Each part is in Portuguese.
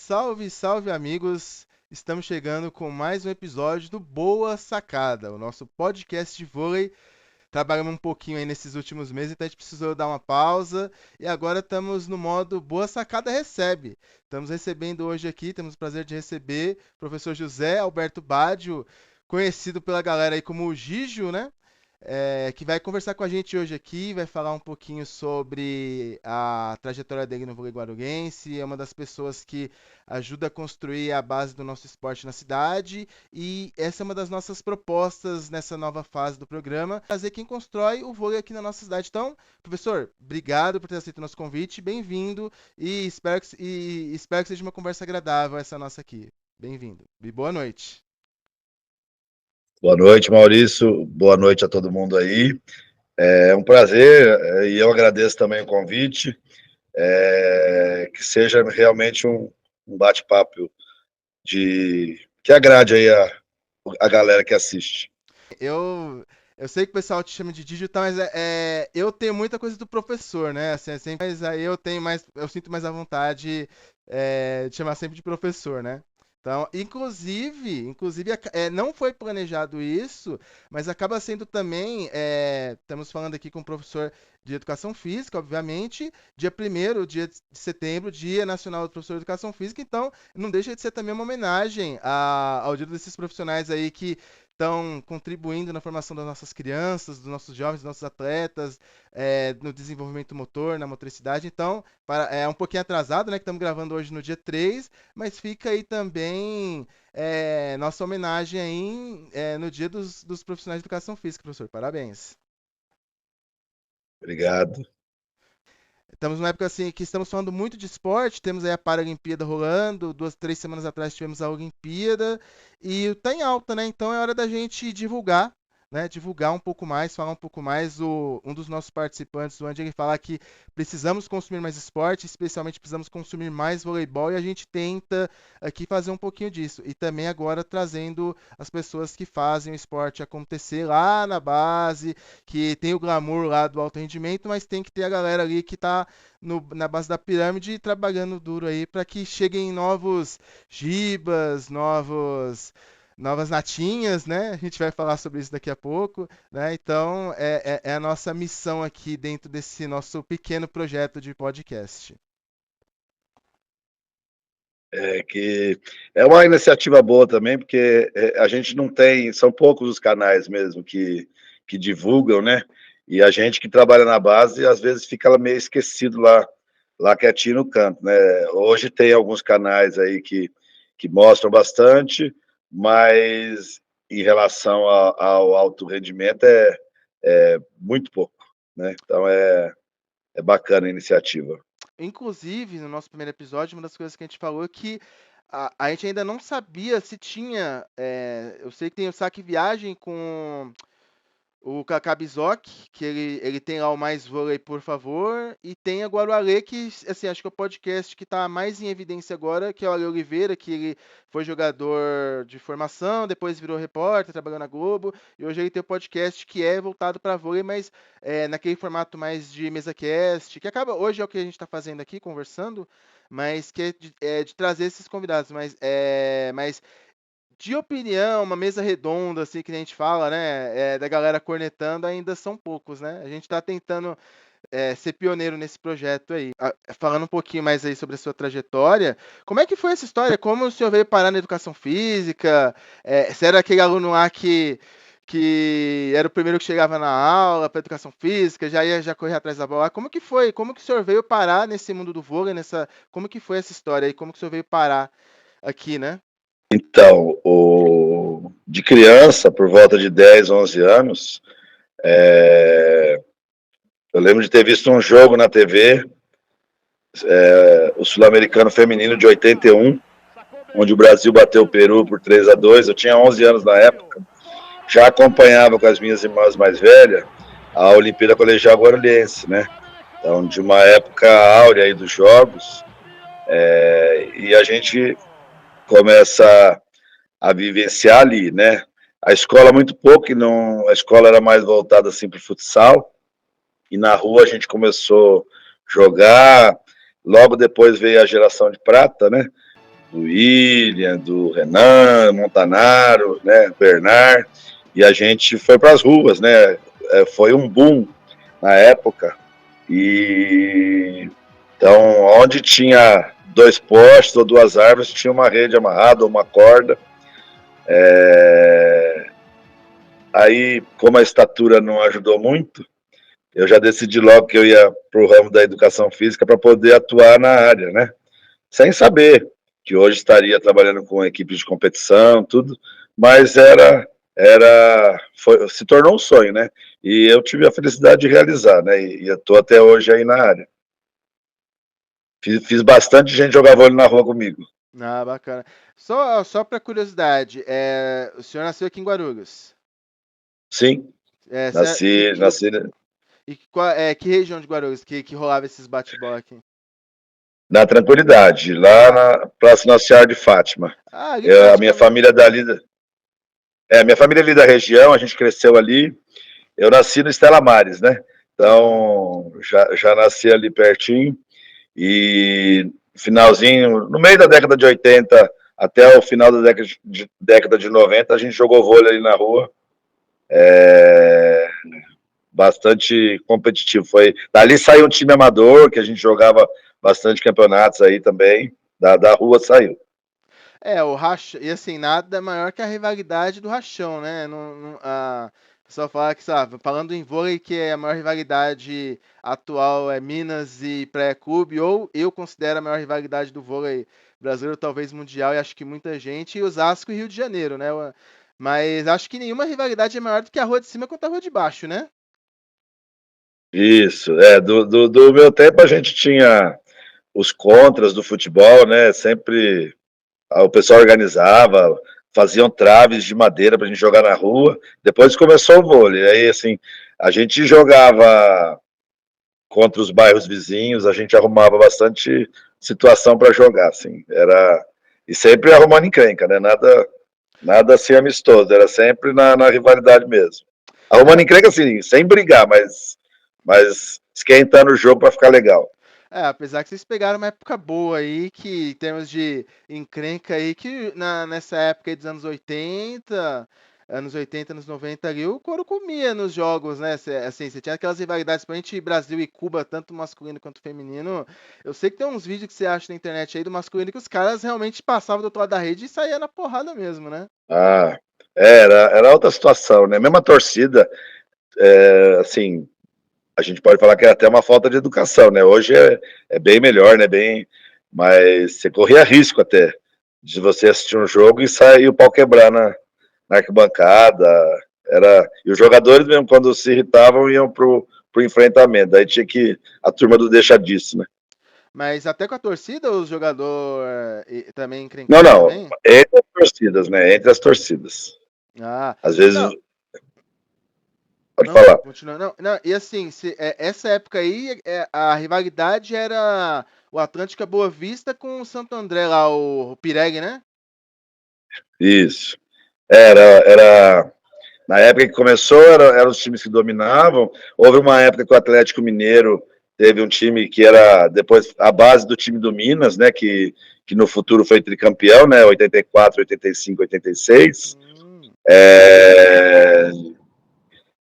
Salve, salve amigos! Estamos chegando com mais um episódio do Boa Sacada, o nosso podcast de vôlei. Trabalhamos um pouquinho aí nesses últimos meses, então a gente precisou dar uma pausa e agora estamos no modo Boa Sacada Recebe. Estamos recebendo hoje aqui, temos o prazer de receber o professor José Alberto Baggio, conhecido pela galera aí como o Gijo, né? Que vai conversar com a gente hoje aqui, vai falar um pouquinho sobre a trajetória dele no vôlei guarulhense. É uma das pessoas que ajuda a construir a base do nosso esporte na cidade e essa é uma das nossas propostas nessa nova fase do programa, fazer quem constrói o vôlei aqui na nossa cidade. Então, professor, obrigado por ter aceito o nosso convite, bem-vindo e espero que seja uma conversa agradável essa nossa aqui. Bem-vindo e boa noite. Boa noite, Maurício. Boa noite a todo mundo aí. É um prazer e eu agradeço também o convite. Que seja realmente um bate-papo que agrade aí a galera que assiste. Eu sei que o pessoal te chama de digital, mas eu tenho muita coisa do professor, né? Assim, mas aí eu sinto mais à vontade de chamar sempre de professor, né? Então, inclusive não foi planejado isso, mas acaba sendo também, estamos falando aqui com o professor de Educação Física, obviamente, dia de setembro, Dia Nacional do Professor de Educação Física, então não deixa de ser também uma homenagem ao dia desses profissionais aí que estão contribuindo na formação das nossas crianças, dos nossos jovens, dos nossos atletas, no desenvolvimento motor, na motricidade. Então, é um pouquinho atrasado, né? Que estamos gravando hoje no dia 3, mas fica aí também nossa homenagem aí, no dia dos profissionais de educação física, professor. Parabéns. Obrigado. Estamos numa época assim que estamos falando muito de esporte, temos aí a Paralimpíada rolando, 2, 3 semanas atrás tivemos a Olimpíada e está em alta, né? Então é hora da gente divulgar, né? Divulgar um pouco mais, falar um pouco mais. Um dos nossos participantes, o Andy, ele fala que precisamos consumir mais esporte, especialmente precisamos consumir mais voleibol e a gente tenta aqui fazer um pouquinho disso. E também agora trazendo as pessoas que fazem o esporte acontecer lá na base, que tem o glamour lá do alto rendimento, mas tem que ter a galera ali que está na base da pirâmide trabalhando duro aí para que cheguem novos gibas, novas natinhas, né? A gente vai falar sobre isso daqui a pouco, né? Então é a nossa missão aqui dentro desse nosso pequeno projeto de podcast. Que é uma iniciativa boa também, porque a gente não tem, são poucos os canais mesmo que divulgam, né? E a gente que trabalha na base, às vezes fica meio esquecido lá quietinho no canto, né? Hoje tem alguns canais aí que mostram bastante, mas em relação ao alto rendimento é muito pouco, né? Então é bacana a iniciativa. Inclusive, no nosso primeiro episódio, uma das coisas que a gente falou é que a gente ainda não sabia se tinha. Eu sei que tem o Saque Viagem com o Kaká Bizoc, que ele tem lá o Mais Vôlei, por favor, e tem agora o Ale, que, assim, acho que é o podcast que está mais em evidência agora, que é o Ale Oliveira, que ele foi jogador de formação, depois virou repórter, trabalhou na Globo, e hoje ele tem o podcast que é voltado para vôlei, mas naquele formato mais de mesa cast, que acaba, hoje é o que a gente está fazendo aqui, conversando, mas que é de trazer esses convidados, mas de opinião, uma mesa redonda, assim, que a gente fala, né, da galera cornetando, ainda são poucos, né? A gente está tentando ser pioneiro nesse projeto aí. Falando um pouquinho mais aí sobre a sua trajetória, como é que foi essa história? Como o senhor veio parar na educação física? Você era aquele aluno lá que era o primeiro que chegava na aula para educação física, já corria atrás da bola. Como que foi? Como que o senhor veio parar nesse mundo do vôlei, como que foi essa história aí? Como que o senhor veio parar aqui, né? Então, de criança, por volta de 10, 11 anos, eu lembro de ter visto um jogo na TV, o Sul-Americano Feminino de 81, onde o Brasil bateu o Peru por 3-2. Eu tinha 11 anos na época, já acompanhava com as minhas irmãs mais velhas a Olimpíada Colegial Guarulhense, né? Então, de uma época áurea aí dos jogos, e a gente começa a vivenciar ali, né? A escola muito pouco, a escola era mais voltada assim para o futsal, e na rua a gente começou a jogar, logo depois veio a geração de prata, né? do William, do Renan, Montanaro, né, Bernard, e a gente foi para as ruas, né? Foi um boom na época. E então, onde tinha 2 postes ou 2 árvores, tinha uma rede amarrada ou uma corda. Aí, como a estatura não ajudou muito, eu já decidi logo que eu ia para o ramo da educação física para poder atuar na área, né? Sem saber que hoje estaria trabalhando com equipes de competição, tudo, mas se tornou um sonho, né? E eu tive a felicidade de realizar, né? E eu estou até hoje aí na área. Fiz bastante gente jogar vôlei na rua comigo. Ah, bacana. Só para curiosidade, o senhor nasceu aqui em Guarulhos? Sim, É, nasci que região de Guarulhos que rolava esses bate-bola aqui? na Tranquilidade, lá Ah, na Praça Nossa Senhora de Fátima. ali perto A de minha casa. família dali, minha família ali da região, a gente cresceu ali. Eu nasci no Estela Maris, né? Ah, Então, já nasci ali pertinho. E finalzinho, no meio da década de 80 até o final da década de 90, a gente jogou vôlei ali na rua. Bastante competitivo. Dali saiu um time amador, que a gente jogava bastante campeonatos aí também. Da rua saiu. o racha, e assim, nada maior que a rivalidade do rachão, né? O pessoal fala que, sabe, falando em vôlei, que a maior rivalidade atual é Minas e Praia Clube, ou eu considero a maior rivalidade do vôlei brasileiro, talvez mundial, e acho que muita gente, e Osasco e Rio de Janeiro, né? Mas acho que nenhuma rivalidade é maior do que a rua de cima contra a rua de baixo, né? Isso, do meu tempo a gente tinha os contras do futebol, né? Sempre o pessoal organizava, faziam traves de madeira para a gente jogar na rua. Depois começou o vôlei. Aí, assim, a gente jogava contra os bairros vizinhos, a gente arrumava bastante situação para jogar, assim. E sempre arrumando encrenca, né? Nada assim amistoso, era sempre na rivalidade mesmo. Arrumando É, encrenca, assim, sem brigar, mas esquentando o jogo para ficar legal. apesar que vocês pegaram uma época boa aí, que em termos de encrenca aí, que nessa época aí dos anos 80, anos 90 ali, o couro comia nos jogos, né? Assim, você tinha aquelas rivalidades, principalmente Brasil e Cuba, tanto masculino quanto feminino. Eu sei que tem uns vídeos que você acha na internet aí do masculino que os caras realmente passavam do outro lado da rede e saía na porrada mesmo, né? Ah, era outra situação, né? Mesmo a torcida, assim, a gente pode falar que é até uma falta de educação, né? Hoje é bem melhor, né? Mas você corria risco até de você assistir um jogo e sair o pau quebrar na arquibancada. E os jogadores, mesmo quando se irritavam, iam pro enfrentamento. Daí tinha que a turma do deixa disso, né? Mas até com a torcida, os jogadores também Não, encrencavam não, também? entre as torcidas, né? Entre as torcidas. Ah, Às vezes, não, pode não, falar. continua. Não, não, e assim, essa época aí, a rivalidade era o Atlântica Boa Vista com o Santo André lá, o Pireg, né? Isso. Era na época que começou, eram os times que dominavam. Houve uma época que o Atlético Mineiro teve um time que era depois a base do time do Minas, né? Que no futuro foi tricampeão, né? 84, 85, 86. Hum. É,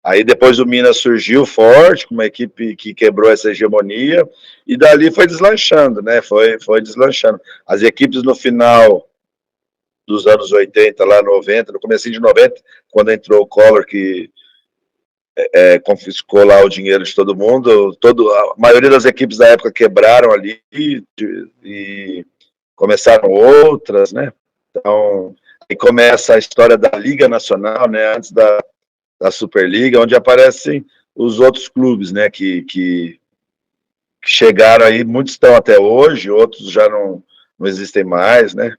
Aí depois o Minas surgiu forte, com uma equipe que quebrou essa hegemonia, e dali foi deslanchando, né? Foi deslanchando. As equipes no final dos anos 80, lá 90, no começo de 90, quando entrou o Collor, que confiscou lá o dinheiro de todo mundo. A maioria das equipes da época quebraram ali e começaram outras, né? Então, aí começa a história da Liga Nacional, né? Antes da Superliga, onde aparecem os outros clubes, né? Que chegaram aí, muitos estão até hoje, outros já não existem mais, né?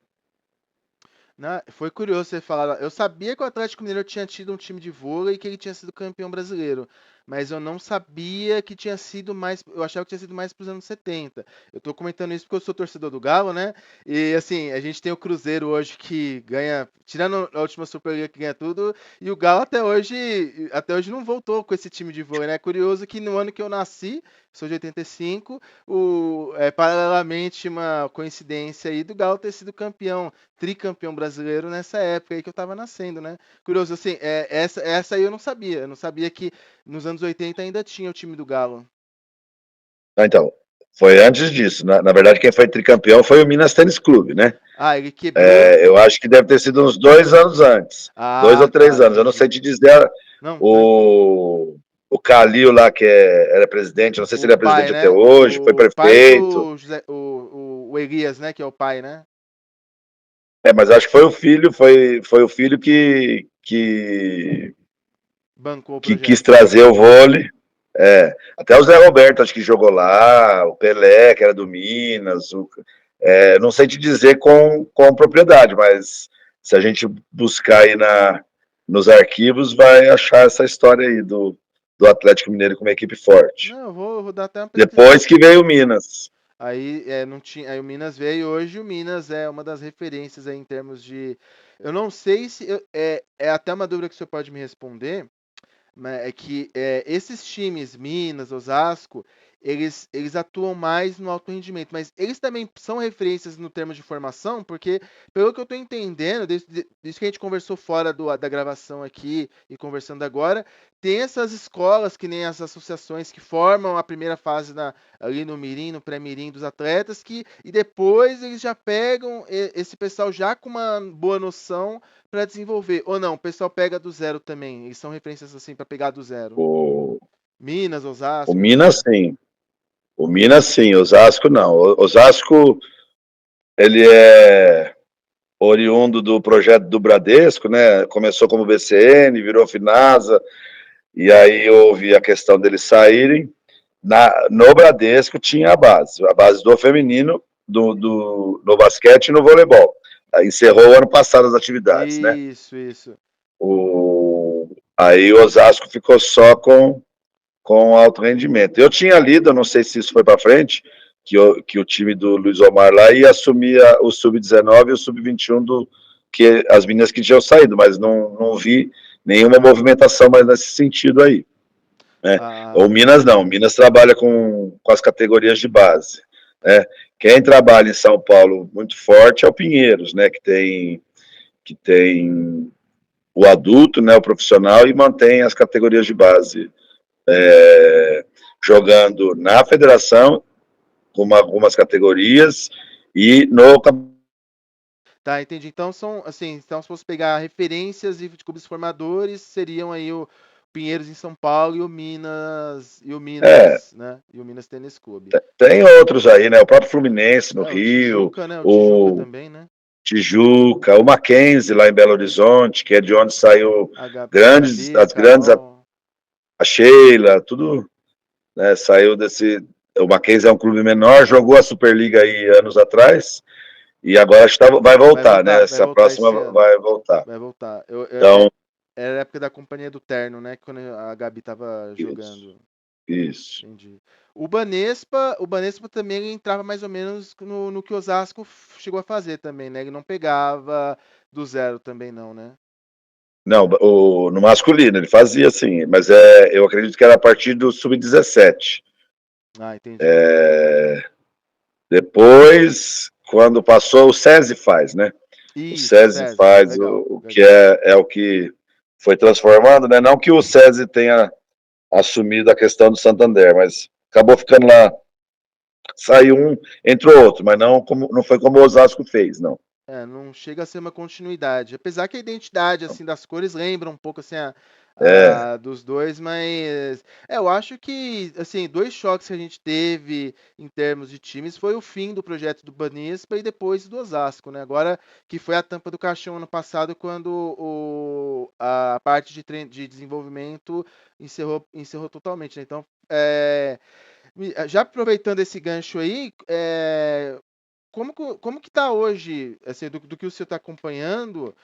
Foi curioso você falar. Eu sabia que o Atlético Mineiro tinha tido um time de vôlei e que ele tinha sido campeão brasileiro. mas eu não sabia que tinha sido mais. Eu achava que tinha sido mais para os anos 70. Eu tô comentando isso porque eu sou torcedor do Galo, né? E assim, a gente tem o Cruzeiro hoje que ganha, tirando a última Superliga que ganha tudo, e o Galo até hoje não voltou com esse time de vôlei, né? É curioso que no ano que eu nasci, sou de 85, paralelamente uma coincidência aí do Galo ter sido campeão, tricampeão brasileiro nessa época aí que eu tava nascendo, né? Curioso, assim, essa aí eu não sabia que nos anos 80 ainda tinha o time do Galo. Então, foi antes disso. Na verdade, quem foi tricampeão foi o Minas Tênis Clube, né? Ah, ele quebrou. Eu acho que deve ter sido uns 2 anos antes. 2 ou Ah, três tá, anos. Eu não sei entendi. te dizer. Não, tranquilo. O Calil lá, que era presidente, não sei se O ele é pai, presidente até né? hoje, foi O pai prefeito. do José, o Elias, né? Que é o pai, né? Mas acho que foi o filho, foi o filho Bancou o que quis projeto. trazer o vôlei. Até o Zé Roberto acho que jogou lá, o Pelé, que era do Minas. Não sei te dizer com propriedade, mas se a gente buscar aí nos arquivos, vai achar essa história aí do Atlético Mineiro com uma equipe forte. Não, eu vou dar até uma pesquisada. Depois que veio o Minas. Aí não tinha, aí o Minas veio e hoje o Minas é uma das referências aí em termos de. Eu não sei se é até uma dúvida que o senhor pode me responder, mas é que esses times, Minas, Osasco, eles atuam mais no alto rendimento, mas eles também são referências no termo de formação, porque, pelo que eu estou entendendo, desde que a gente conversou fora da gravação aqui e conversando agora, tem essas escolas, que nem as associações que formam a primeira fase ali no Mirim, no pré-Mirim dos atletas, e depois eles já pegam esse pessoal já com uma boa noção para desenvolver. Ou não, o pessoal pega do zero também. Eles são referências assim para pegar do zero. O, Minas, o Osasco, Minas, assim. sim. O Minas, sim. Osasco, não. O Osasco, ele é oriundo do projeto do Bradesco, né? Começou como BCN, virou Finasa, e aí houve a questão deles saírem. No Bradesco tinha a base do feminino, no basquete e no voleibol. Aí encerrou o ano passado as atividades, né? Isso, isso. Aí o Osasco ficou só com alto rendimento. Eu tinha lido, eu não sei se isso foi para frente, que o time do Luiz Omar lá ia assumir o sub-19 e o sub-21 que as meninas que tinham saído, mas não vi nenhuma movimentação mais nesse sentido aí. Né? O Ah, Minas não, o Minas trabalha com as categorias de base. Né? Quem trabalha em São Paulo muito forte é o Pinheiros, né? Que tem o adulto, né, o profissional, e mantém as categorias de base jogando na federação, com algumas categorias, e no. tá, entendi. Então são assim, então se fosse pegar referências de clubes formadores, seriam aí o Pinheiros em São Paulo e o É, Minas, né? E o Minas Tênis Clube. tem outros aí, né? O próprio Fluminense no É, o Rio, Tijuca, né? O Tijuca o também, né? Tijuca, o Mackenzie lá em Belo Horizonte, que é de onde saiu A Gabi, a as grandes, Carol. a Sheila, tudo, né? Saiu desse. O Mackenzie é um clube menor, jogou a Superliga aí anos atrás, e agora acho que vai voltar, né? Vai Essa voltar próxima esse ano. vai voltar. Vai voltar. Então, Era a época da Companhia do Terno, né? Quando a Gabi tava isso, jogando. isso. Entendi. O Banespa também ele entrava mais ou menos no que o Osasco chegou a fazer também, né? Ele não pegava do zero também não, né? Não, no masculino ele fazia assim, mas eu acredito que era a partir do sub-17. Ah, entendi. Depois, quando passou, o SESI faz, né? O Isso, SESI SESI. faz Legal, o que legal. é o que foi transformando, né? Não que o SESI tenha assumido a questão do Santander, mas acabou ficando lá, saiu um, entrou outro, mas não foi como o Osasco fez, não. Não chega a ser uma continuidade. Apesar que a identidade assim das cores lembra um pouco assim É, a dos dois, mas eu acho que assim, dois choques que a gente teve em termos de times foi o fim do projeto do Banespa e depois do Osasco, né? Agora que foi a tampa do caixão ano passado quando a parte de desenvolvimento encerrou totalmente, né? Então, já aproveitando esse gancho aí, como que tá hoje, assim, do que o senhor está acompanhando,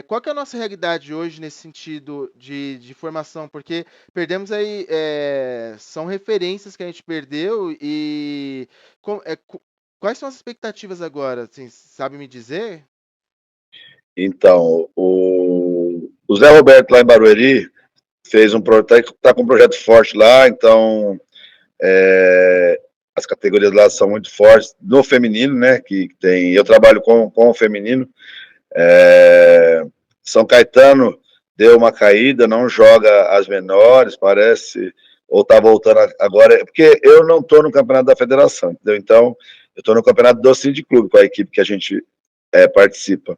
qual que é a nossa realidade hoje nesse sentido de formação? Porque perdemos aí, são referências que a gente perdeu e com- é, co- quais são as expectativas agora? Assim, sabe me dizer? Então, o Zé Roberto lá em Barueri fez tá com um projeto forte lá, então as categorias lá são muito fortes no feminino, né? Que tem, eu trabalho com o feminino. É, São Caetano deu uma caída, não joga as menores, parece, ou tá voltando agora, porque eu não tô no campeonato da federação, entendeu? Então, eu tô no campeonato do Cindy Clube, com a equipe que a gente participa.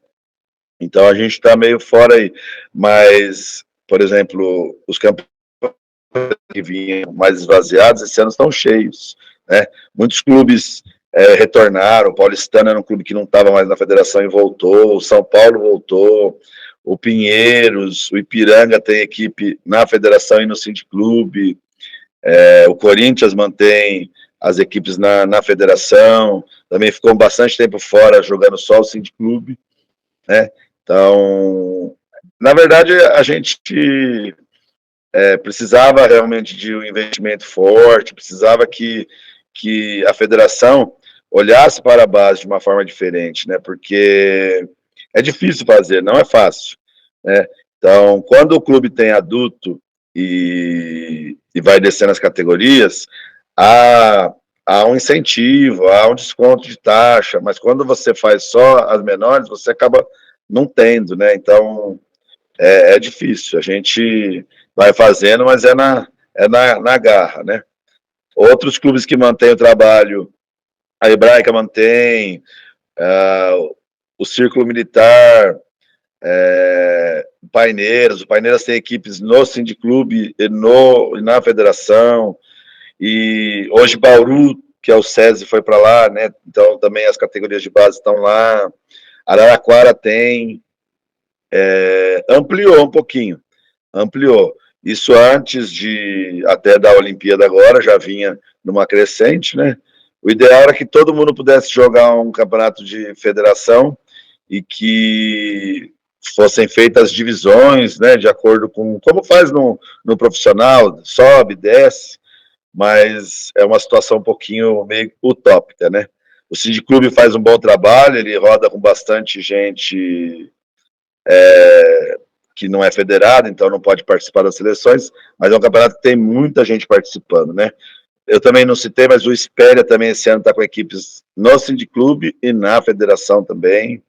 Então, a gente tá meio fora aí. Mas, por exemplo, os campeonatos que vinham mais esvaziados, esse ano estão cheios, né? Muitos clubes retornaram, o Paulistano era um clube que não estava mais na federação e voltou, o São Paulo voltou, o Pinheiros, o Ipiranga tem equipe na federação e no Cindy Clube, o Corinthians mantém as equipes na federação, também ficou bastante tempo fora jogando só o Cindy Clube, né? Então, na verdade, a gente precisava realmente de um investimento forte, precisava que a federação olhasse para a base de uma forma diferente, né? Porque é difícil fazer, não é fácil, né? Então, quando o clube tem adulto e vai descendo as categorias, há, há um incentivo, há um desconto de taxa, mas quando você faz só as menores, você acaba não tendo, né? Então, é difícil. A gente vai fazendo, mas na garra, né? Outros clubes que mantêm o trabalho, a Hebraica mantém, o Círculo Militar, o Paineiras tem equipes no Sindiclube e na federação, e hoje Bauru, que é o SESI, foi para lá, né? Então também as categorias de base estão lá. Araraquara tem, ampliou um pouquinho, ampliou. Isso antes de até da Olimpíada agora, já vinha numa crescente, né? O ideal era que todo mundo pudesse jogar um campeonato de federação e que fossem feitas divisões, né, de acordo com como faz no profissional, sobe, desce, mas é uma situação um pouquinho meio utópica, né? O Cindy Clube faz um bom trabalho, ele roda com bastante gente que não é federado, então não pode participar das seleções, mas é um campeonato que tem muita gente participando, né? Eu também não citei, mas o Espéria também esse ano está com equipes no Cindy Clube e na federação também.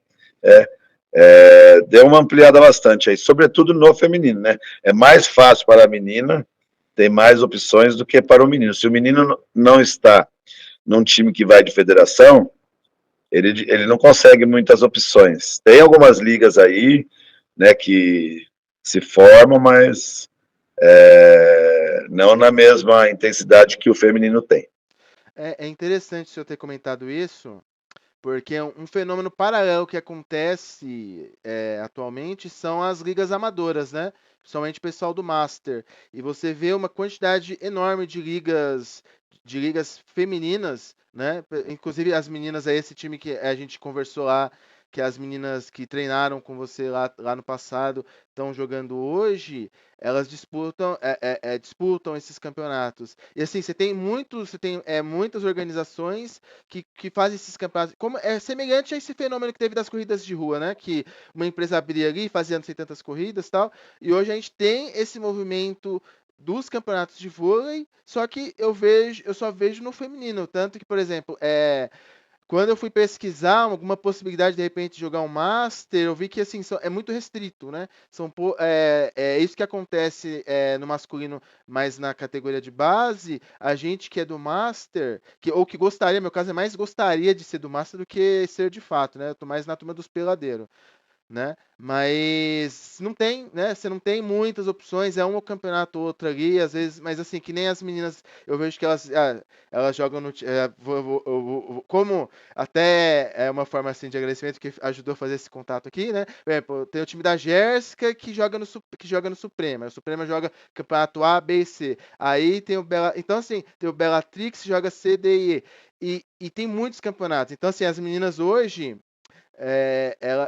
Deu uma ampliada bastante aí, sobretudo no feminino, né? É mais fácil para a menina, tem mais opções do que para o menino. Se o menino não está num time que vai de federação, ele não consegue muitas opções. Tem algumas ligas aí, né, que se formam, mas não na mesma intensidade que o feminino tem. É interessante o senhor ter comentado isso, porque um fenômeno paralelo que acontece atualmente são as ligas amadoras, né? Principalmente o pessoal do Master. E você vê uma quantidade enorme de ligas femininas, né? Inclusive as meninas, é esse time que a gente conversou lá, que as meninas que treinaram com você lá no passado estão jogando hoje, elas disputam esses campeonatos. E assim, você tem muitas organizações que fazem esses campeonatos. Como, é semelhante a esse fenômeno que teve das corridas de rua, né? Que uma empresa abria ali, fazia não sei tantas corridas e tal. E hoje a gente tem esse movimento dos campeonatos de vôlei, só que eu só vejo no feminino. Tanto que, por exemplo, quando eu fui pesquisar alguma possibilidade de repente de jogar um Master, eu vi que assim é muito restrito, né? É isso que acontece no masculino, mas na categoria de base, a gente que é do Master, ou que gostaria, meu caso é mais gostaria de ser do Master do que ser de fato, né? Eu tô mais na turma dos peladeiros. né? Mas não tem, né? Você não tem muitas opções, é um campeonato ou outro ali, às vezes, mas assim, que nem as meninas, eu vejo que elas jogam no. Como até é uma forma assim de agradecimento que ajudou a fazer esse contato aqui, né? Por exemplo, tem o time da Jéssica que joga no Suprema. O Suprema joga campeonato A, B e C. Aí tem o Bela. Então, assim, tem o Bellatrix que joga C, D e E. E tem muitos campeonatos. Então, assim, as meninas hoje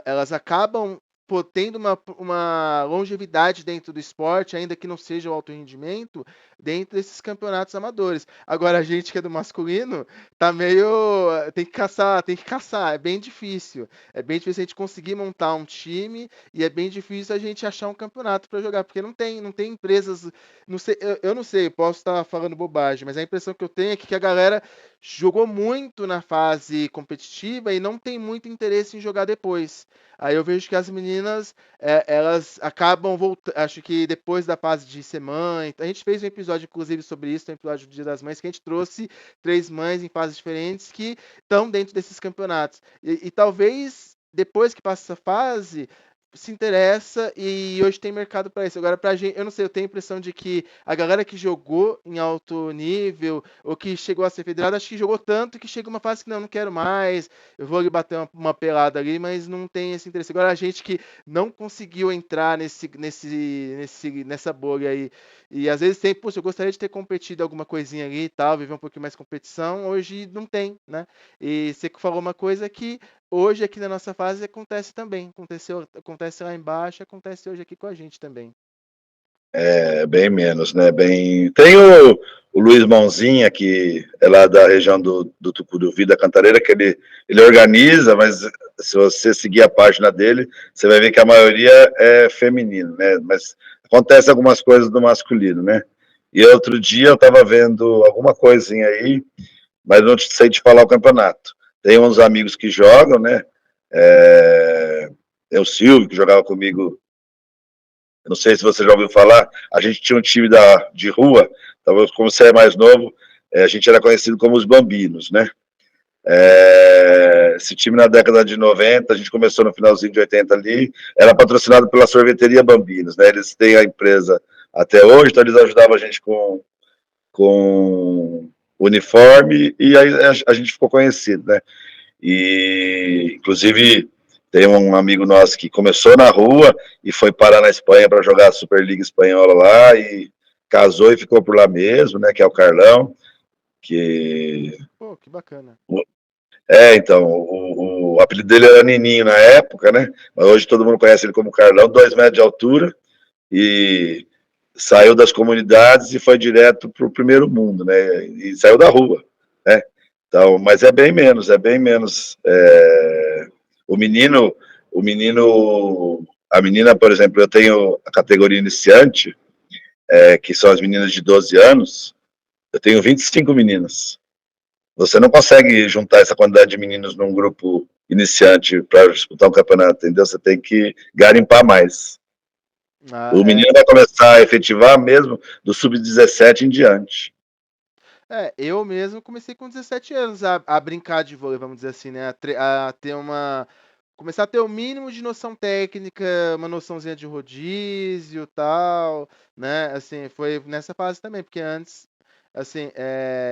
elas acabam tendo uma longevidade dentro do esporte, ainda que não seja o alto rendimento, dentro desses campeonatos amadores. Agora, a gente que é do masculino, tá meio. Tem que caçar, é bem difícil. É bem difícil a gente conseguir montar um time e é bem difícil a gente achar um campeonato para jogar, porque não tem empresas. Não sei, eu não sei, posso estar falando bobagem, mas a impressão que eu tenho é que a galera jogou muito na fase competitiva e não tem muito interesse em jogar depois. Aí eu vejo que as meninas, elas acabam voltando. Acho que depois da fase de ser mãe. A gente fez um episódio, inclusive, sobre isso, um episódio do Dia das Mães, que a gente trouxe 3 mães em fases diferentes que estão dentro desses campeonatos. E talvez depois que passa essa fase, se interessa e hoje tem mercado para isso. Agora, pra gente, eu não sei, eu tenho a impressão de que a galera que jogou em alto nível ou que chegou a ser federado, acho que jogou tanto que chega uma fase que não quero mais, eu vou ali bater uma pelada ali, mas não tem esse interesse. Agora, a gente que não conseguiu entrar nessa bolha aí, e às vezes tem, poxa, eu gostaria de ter competido alguma coisinha ali e tal, viver um pouquinho mais competição, hoje não tem, né? E você que falou uma coisa que hoje aqui na nossa fase acontece também. Acontece lá embaixo, acontece hoje aqui com a gente também. É bem menos, né? Tem o Luiz Mãozinha, que é lá da região do Tucuruvi, da Cantareira, que ele organiza, mas se você seguir a página dele, você vai ver que a maioria é feminino, né? Mas acontece algumas coisas do masculino, né? E outro dia eu estava vendo alguma coisinha aí, mas não sei te falar o campeonato. Tem uns amigos que jogam, né? É o Silvio, que jogava comigo. Eu não sei se você já ouviu falar, a gente tinha um time de rua, talvez como você é mais novo, a gente era conhecido como os Bambinos, né? Esse time na década de 90, a gente começou no finalzinho de 80 ali, era patrocinado pela sorveteria Bambinos, né? Eles têm a empresa até hoje, então eles ajudavam a gente com uniforme e aí a gente ficou conhecido, né? E, inclusive, tem um amigo nosso que começou na rua e foi parar na Espanha para jogar a Superliga Espanhola lá e casou e ficou por lá mesmo, né? Que é o Carlão. Que. Pô, que bacana. Então, o apelido dele era Nininho na época, né? Mas hoje todo mundo conhece ele como Carlão, 2 metros de altura e saiu das comunidades e foi direto para o primeiro mundo, né? E saiu da rua, né? Então, mas é bem menos. O menino, a menina, por exemplo, eu tenho a categoria iniciante, que são as meninas de 12 anos, eu tenho 25 meninas. Você não consegue juntar essa quantidade de meninos num grupo iniciante para disputar um campeonato, entendeu? Você tem que garimpar mais. Ah, O menino vai começar a efetivar mesmo do sub-17 em diante. Eu mesmo comecei com 17 anos a brincar de vôlei, vamos dizer assim, né? A ter uma. Começar a ter o mínimo de noção técnica, uma noçãozinha de rodízio e tal, né? Assim, foi nessa fase também, porque antes, assim,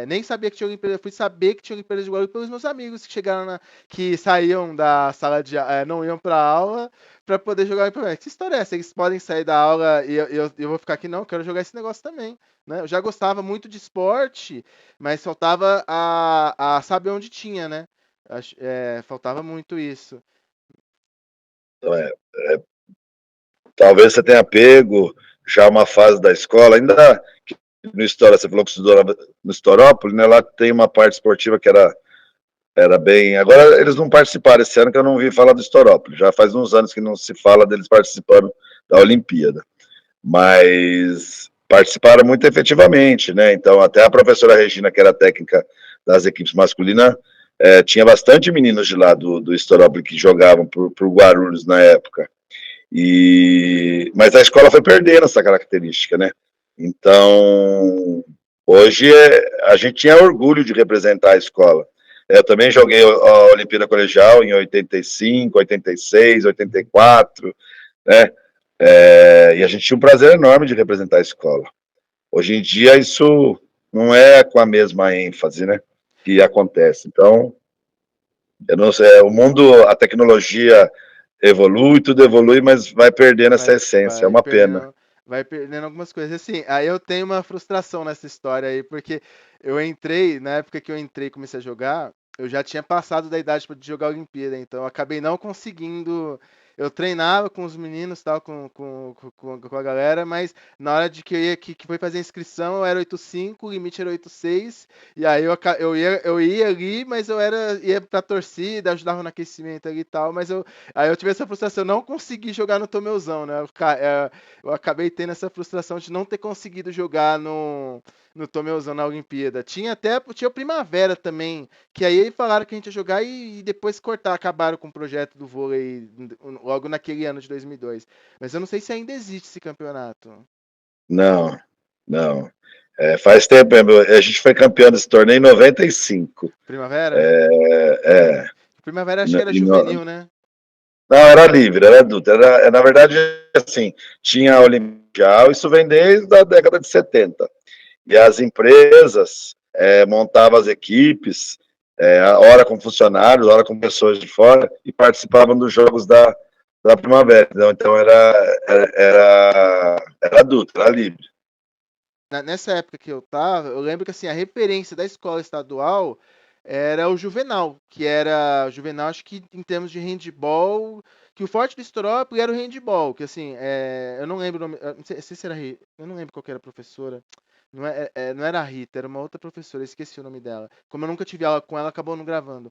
nem sabia que tinha Olimpíada, eu fui saber que tinha Olimpíada de vôlei pelos meus amigos que chegaram que saíam da sala não iam pra aula para poder jogar Olimpíada. Que história é essa? Eles podem sair da aula e eu vou ficar aqui, não, eu quero jogar esse negócio também, né? Eu já gostava muito de esporte, mas faltava a saber onde tinha, né? Faltava muito isso. Então, talvez você tenha pego já uma fase da escola, ainda no História, você falou que estudou no Estorópolis, né? Lá tem uma parte esportiva que era bem. Agora eles não participaram esse ano, que eu não vi falar do Estorópolis. Já faz uns anos que não se fala deles participando da Olimpíada. Mas participaram muito efetivamente, né? Então, até a professora Regina, que era técnica das equipes masculinas, tinha bastante meninos de lá do Estorópolis que jogavam por Guarulhos na época. Mas a escola foi perdendo essa característica, né? Então, hoje a gente tinha orgulho de representar a escola. Eu também joguei a Olimpíada Colegial em 85, 86, 84, né? E a gente tinha um prazer enorme de representar a escola. Hoje em dia isso não é com a mesma ênfase, né, que acontece. Então, eu não sei, o mundo, a tecnologia evolui, tudo evolui, mas vai perdendo essa essência, é uma pena. Vai perdendo algumas coisas. Assim, aí eu tenho uma frustração nessa história aí, porque eu entrei, na época que eu entrei e comecei a jogar, eu já tinha passado da idade para jogar a Olimpíada, então eu acabei não conseguindo. Eu treinava com os meninos, tal, com a galera, mas na hora de que que foi fazer a inscrição, eu era 8,5, o limite era 8,6, e aí eu ia ali, mas ia pra torcida, ajudava no aquecimento ali e tal, mas aí eu tive essa frustração, eu não consegui jogar no Tomeuzão, né? Eu acabei tendo essa frustração de não ter conseguido jogar no Tomeuzão na Olimpíada. Tinha o Primavera também, que aí falaram que a gente ia jogar e depois acabaram com o projeto do vôlei logo naquele ano de 2002. Mas eu não sei se ainda existe esse campeonato. Não, não. Faz tempo, a gente foi campeão desse torneio em 95. Primavera? É, Primavera acho que era juvenil, né? Não, era livre, era adulto. Na verdade, assim, tinha a Olimpial, isso vem desde a década de 70. E as empresas montavam as equipes, hora com funcionários, hora com pessoas de fora, e participavam dos jogos da primavera. Então era adulto, era livre. Nessa época que eu tava, eu lembro que assim, a referência da escola estadual era o Juvenal, que era o Juvenal, acho que em termos de handball, que o forte do Estorópolis era o handball, que assim, eu não lembro o nome, eu não sei se era, eu não lembro qual que era a professora, não era a Rita, era uma outra professora, eu esqueci o nome dela. Como eu nunca tive aula com ela, acabou não gravando.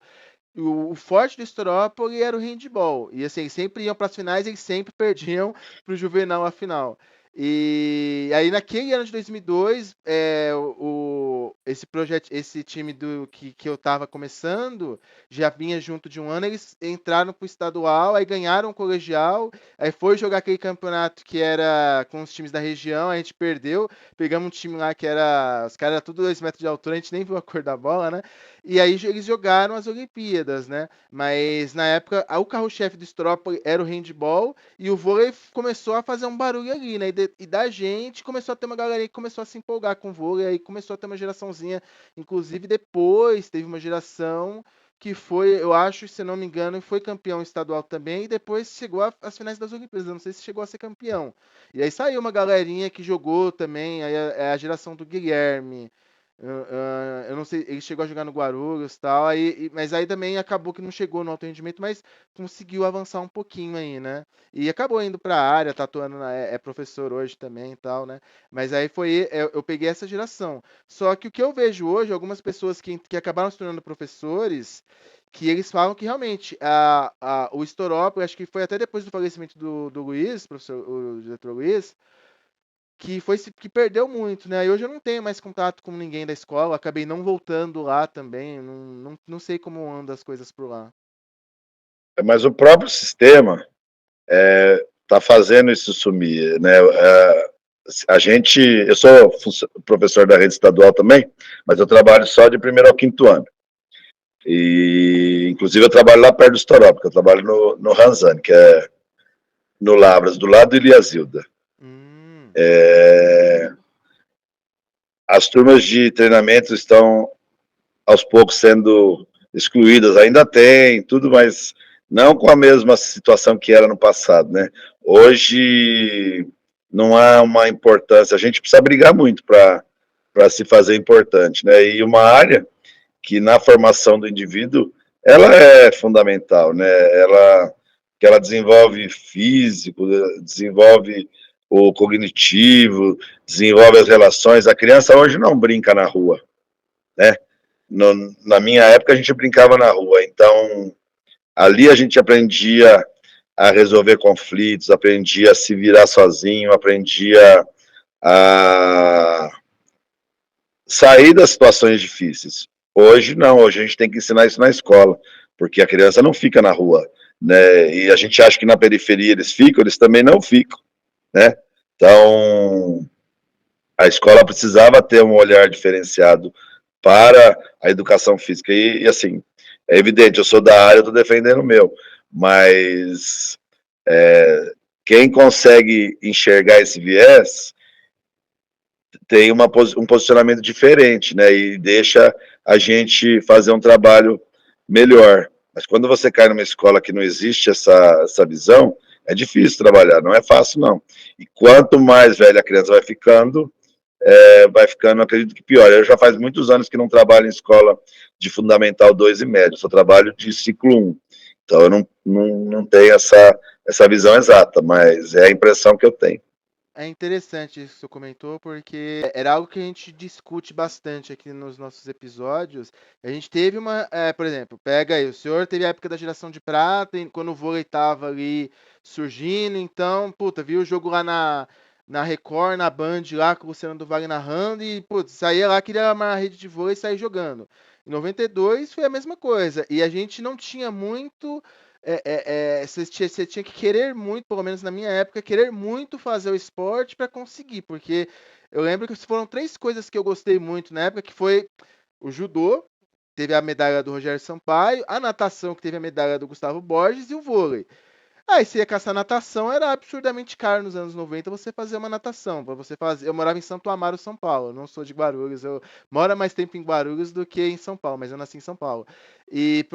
O forte do Estorópolis era o handball, e assim, sempre iam para as finais e eles sempre perdiam para o Juvenal a final. E aí naquele ano de 2002, esse projeto, esse time que eu estava começando, já vinha junto de um ano, eles entraram para o estadual, aí ganharam o colegial, aí foi jogar aquele campeonato que era com os times da região, a gente perdeu, pegamos um time lá que era, os caras eram tudo 2 metros de altura, a gente nem viu a cor da bola, né? E aí eles jogaram as Olimpíadas, né? Mas na época, o carro-chefe do Strópolis era o handball, e o vôlei começou a fazer um barulho ali, né? E da gente começou a ter uma galera que começou a se empolgar com o vôlei, aí começou a ter uma geraçãozinha. Inclusive, depois teve uma geração que foi, eu acho, se não me engano, foi campeão estadual também, e depois chegou às finais das Olimpíadas. Eu não sei se chegou a ser campeão. E aí saiu uma galerinha que jogou também, aí é a geração do Guilherme. Eu não sei, ele chegou a jogar no Guarulhos e tal, mas aí também acabou que não chegou no alto rendimento, mas conseguiu avançar um pouquinho aí, né? E acabou indo para a área, tatuando, é professor hoje também e tal, né? Mas aí eu peguei essa geração. Só que o que eu vejo hoje, algumas pessoas que acabaram se tornando professores, que eles falam que realmente o Estorópolis, acho que foi até depois do falecimento do Luiz, professor, o diretor Luiz, que perdeu muito, né? E hoje eu não tenho mais contato com ninguém da escola, acabei não voltando lá também, não sei como andam as coisas por lá. Mas o próprio sistema está fazendo isso sumir, né? Eu sou professor da rede estadual também, mas eu trabalho só de primeiro ao quinto ano. E, inclusive, eu trabalho lá perto do Estoró, porque eu trabalho no Ranzani, que é no Lavras, do lado do Iliazilda. As turmas de treinamento estão, aos poucos, sendo excluídas. Ainda tem, tudo, mas não com a mesma situação que era no passado, né? Hoje não há uma importância, a gente precisa brigar muito para se fazer importante, né? E uma área que na formação do indivíduo ela é fundamental, né? Que ela desenvolve físico, desenvolve o cognitivo, desenvolve as relações. A criança hoje não brinca na rua, né? Na minha época a gente brincava na rua, então ali a gente aprendia a resolver conflitos, aprendia a se virar sozinho, aprendia a sair das situações difíceis. Hoje não, hoje a gente tem que ensinar isso na escola, porque a criança não fica na rua, né? E a gente acha que na periferia eles ficam, eles também não ficam, né? Então, a escola precisava ter um olhar diferenciado para a educação física. E assim, É evidente, eu sou da área, eu estou defendendo o meu, mas quem consegue enxergar esse viés tem um posicionamento diferente, né? E deixa a gente fazer um trabalho melhor. Mas quando você cai numa escola que não existe essa visão, é difícil trabalhar, não é fácil, não. E quanto mais velha a criança vai ficando, acredito que pior. Eu já faz muitos anos que não trabalho em escola de Fundamental 2 e médio, só trabalho de ciclo 1. Então eu não tenho essa visão exata, mas é a impressão que eu tenho. É interessante isso que você comentou, porque era algo que a gente discute bastante aqui nos nossos episódios. A gente teve por exemplo, pega aí, o senhor teve a época da geração de prata, quando o vôlei tava ali surgindo, então, puta, viu o jogo lá na Record, na Band, lá com o Luciano do Vale narrando, e, putz, saía lá, queria amar a rede de vôlei e sair jogando. Em 92 foi a mesma coisa, e a gente não tinha muito você tinha que querer muito, pelo menos na minha época, querer muito fazer o esporte para conseguir, porque eu lembro que foram três coisas que eu gostei muito na época, que foi o judô, teve a medalha do Rogério Sampaio, a natação, que teve a medalha do Gustavo Borges, e o vôlei. Aí você ia caçar natação, era absurdamente caro nos anos 90 você fazer uma natação. Para você fazer, eu morava em Santo Amaro, São Paulo. Eu não sou de Guarulhos, eu moro mais tempo em Guarulhos do que em São Paulo, mas eu nasci em São Paulo. E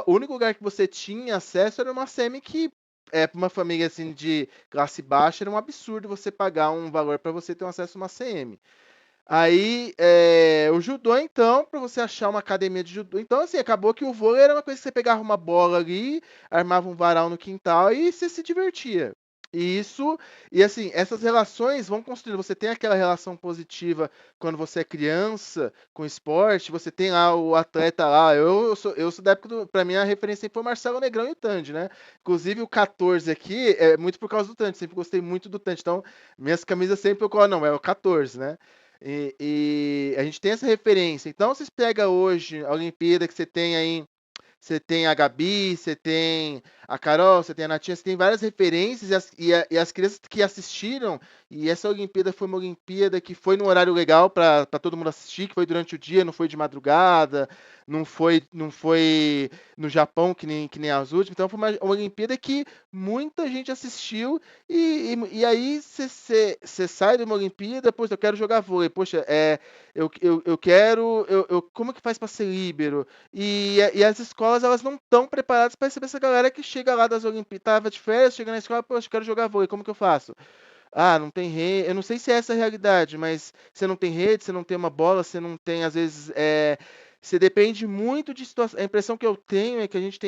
o único lugar que você tinha acesso era uma semi que para uma família assim de classe baixa era um absurdo você pagar um valor para você ter um acesso a uma CM. Aí, o judô, então, para você achar uma academia de judô. Então, assim, acabou que o vôlei era uma coisa que você pegava uma bola ali, armava um varal no quintal e você se divertia. E assim, essas relações vão construindo. Você tem aquela relação positiva quando você é criança com esporte, você tem lá o atleta lá. Eu sou da época do. Pra mim, a referência foi o Marcelo Negrão e o Tandy, né? Inclusive, o 14 aqui é muito por causa do Tandy. Sempre gostei muito do Tandy. Então, minhas camisas sempre eu colo, não, é o 14, né? E a gente tem essa referência. Então, vocês pegam hoje a Olimpíada que você tem aí, você tem a Gabi, você tem a Carol, você tem a Natinha, você tem várias referências e as crianças que assistiram, e essa Olimpíada foi uma Olimpíada que foi num horário legal para todo mundo assistir, que foi durante o dia, não foi de madrugada, não foi no Japão que nem as últimas, então foi uma Olimpíada que muita gente assistiu e aí você sai de uma Olimpíada, poxa, eu quero jogar vôlei, poxa, eu quero, como que faz para ser líbero? E as escolas, elas não estão preparadas para receber essa galera que chega lá das Olimpíadas, tava de férias, chega na escola, poxa, eu quero jogar vôlei, como que eu faço? Ah, não tem rede. Eu não sei se é essa a realidade, mas você não tem rede, você não tem uma bola, você não tem, às vezes, você depende muito de situações. A impressão que eu tenho é que a gente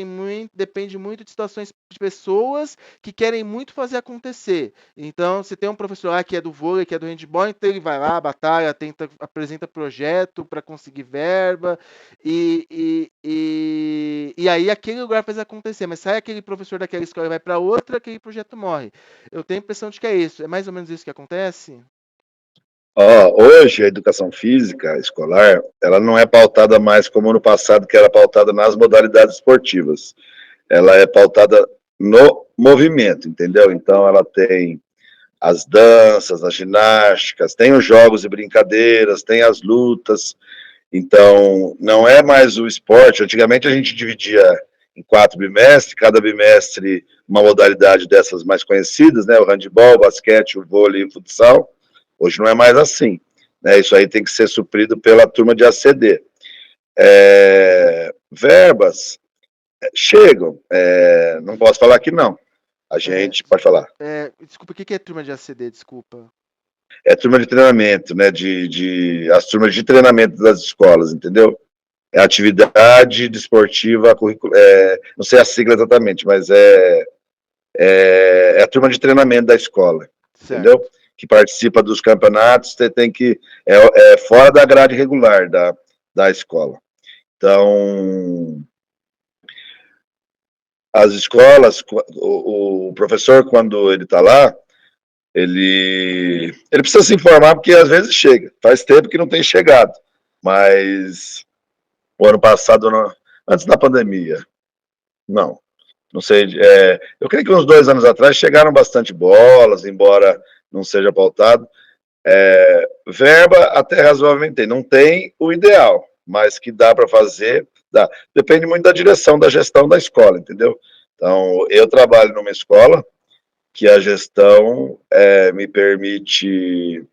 depende muito de situações de pessoas que querem muito fazer acontecer. Então, você tem um professor lá que é do vôlei, que é do handball, então ele vai lá, batalha, tenta, apresenta projeto para conseguir verba, e aí aquele lugar faz acontecer. Mas sai aquele professor daquela escola e vai para outra, aquele projeto morre. Eu tenho a impressão de que é isso. É mais ou menos isso que acontece? Hoje, a educação física escolar, ela não é pautada mais como no passado, que era pautada nas modalidades esportivas. Ela é pautada no movimento, entendeu? Então, ela tem as danças, as ginásticas, tem os jogos e brincadeiras, tem as lutas. Então, não é mais o esporte. Antigamente, a gente dividia em 4 bimestres, cada bimestre uma modalidade dessas mais conhecidas, né? O handebol, o basquete, o vôlei e o futsal. Hoje não é mais assim, né? Isso aí tem que ser suprido pela turma de ACD. Verbas chegam, não posso falar que não. A É, gente pode falar. desculpa, o que é turma de ACD? Desculpa. É turma de treinamento, né? As turmas de treinamento das escolas, entendeu? É atividade desportiva curricular. Não sei a sigla exatamente, mas é a turma de treinamento da escola, entendeu? Certo. Que participa dos campeonatos, você tem que. É fora da grade regular da escola. Então, as escolas, o professor, quando ele está lá, ele precisa se informar, porque às vezes chega. Faz tempo que não tem chegado. Mas o ano passado, antes da pandemia, não sei. Eu creio que uns 2 anos atrás chegaram bastante bolas, embora não seja pautado. Verba até razoavelmente tem. Não tem o ideal, mas que dá para fazer, Depende muito da direção, da gestão da escola, entendeu? Então, eu trabalho numa escola que a gestão me permite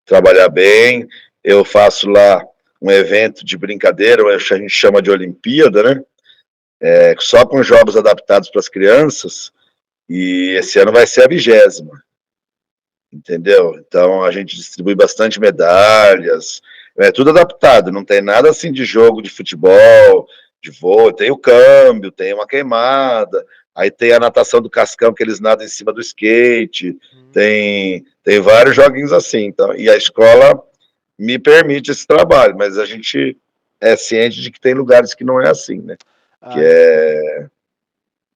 trabalhar bem. Eu faço lá um evento de brincadeira, a gente chama de Olimpíada, né? Só com jogos adaptados para as crianças, e esse ano vai ser a 20ª, entendeu? Então a gente distribui bastante medalhas, é tudo adaptado, não tem nada assim de jogo de futebol, de vôlei, tem o câmbio, tem uma queimada, aí tem a natação do cascão, que eles nadam em cima do skate, tem vários joguinhos assim, então, e a escola me permite esse trabalho, mas a gente é ciente de que tem lugares que não é assim, né? Que Ah, entendi.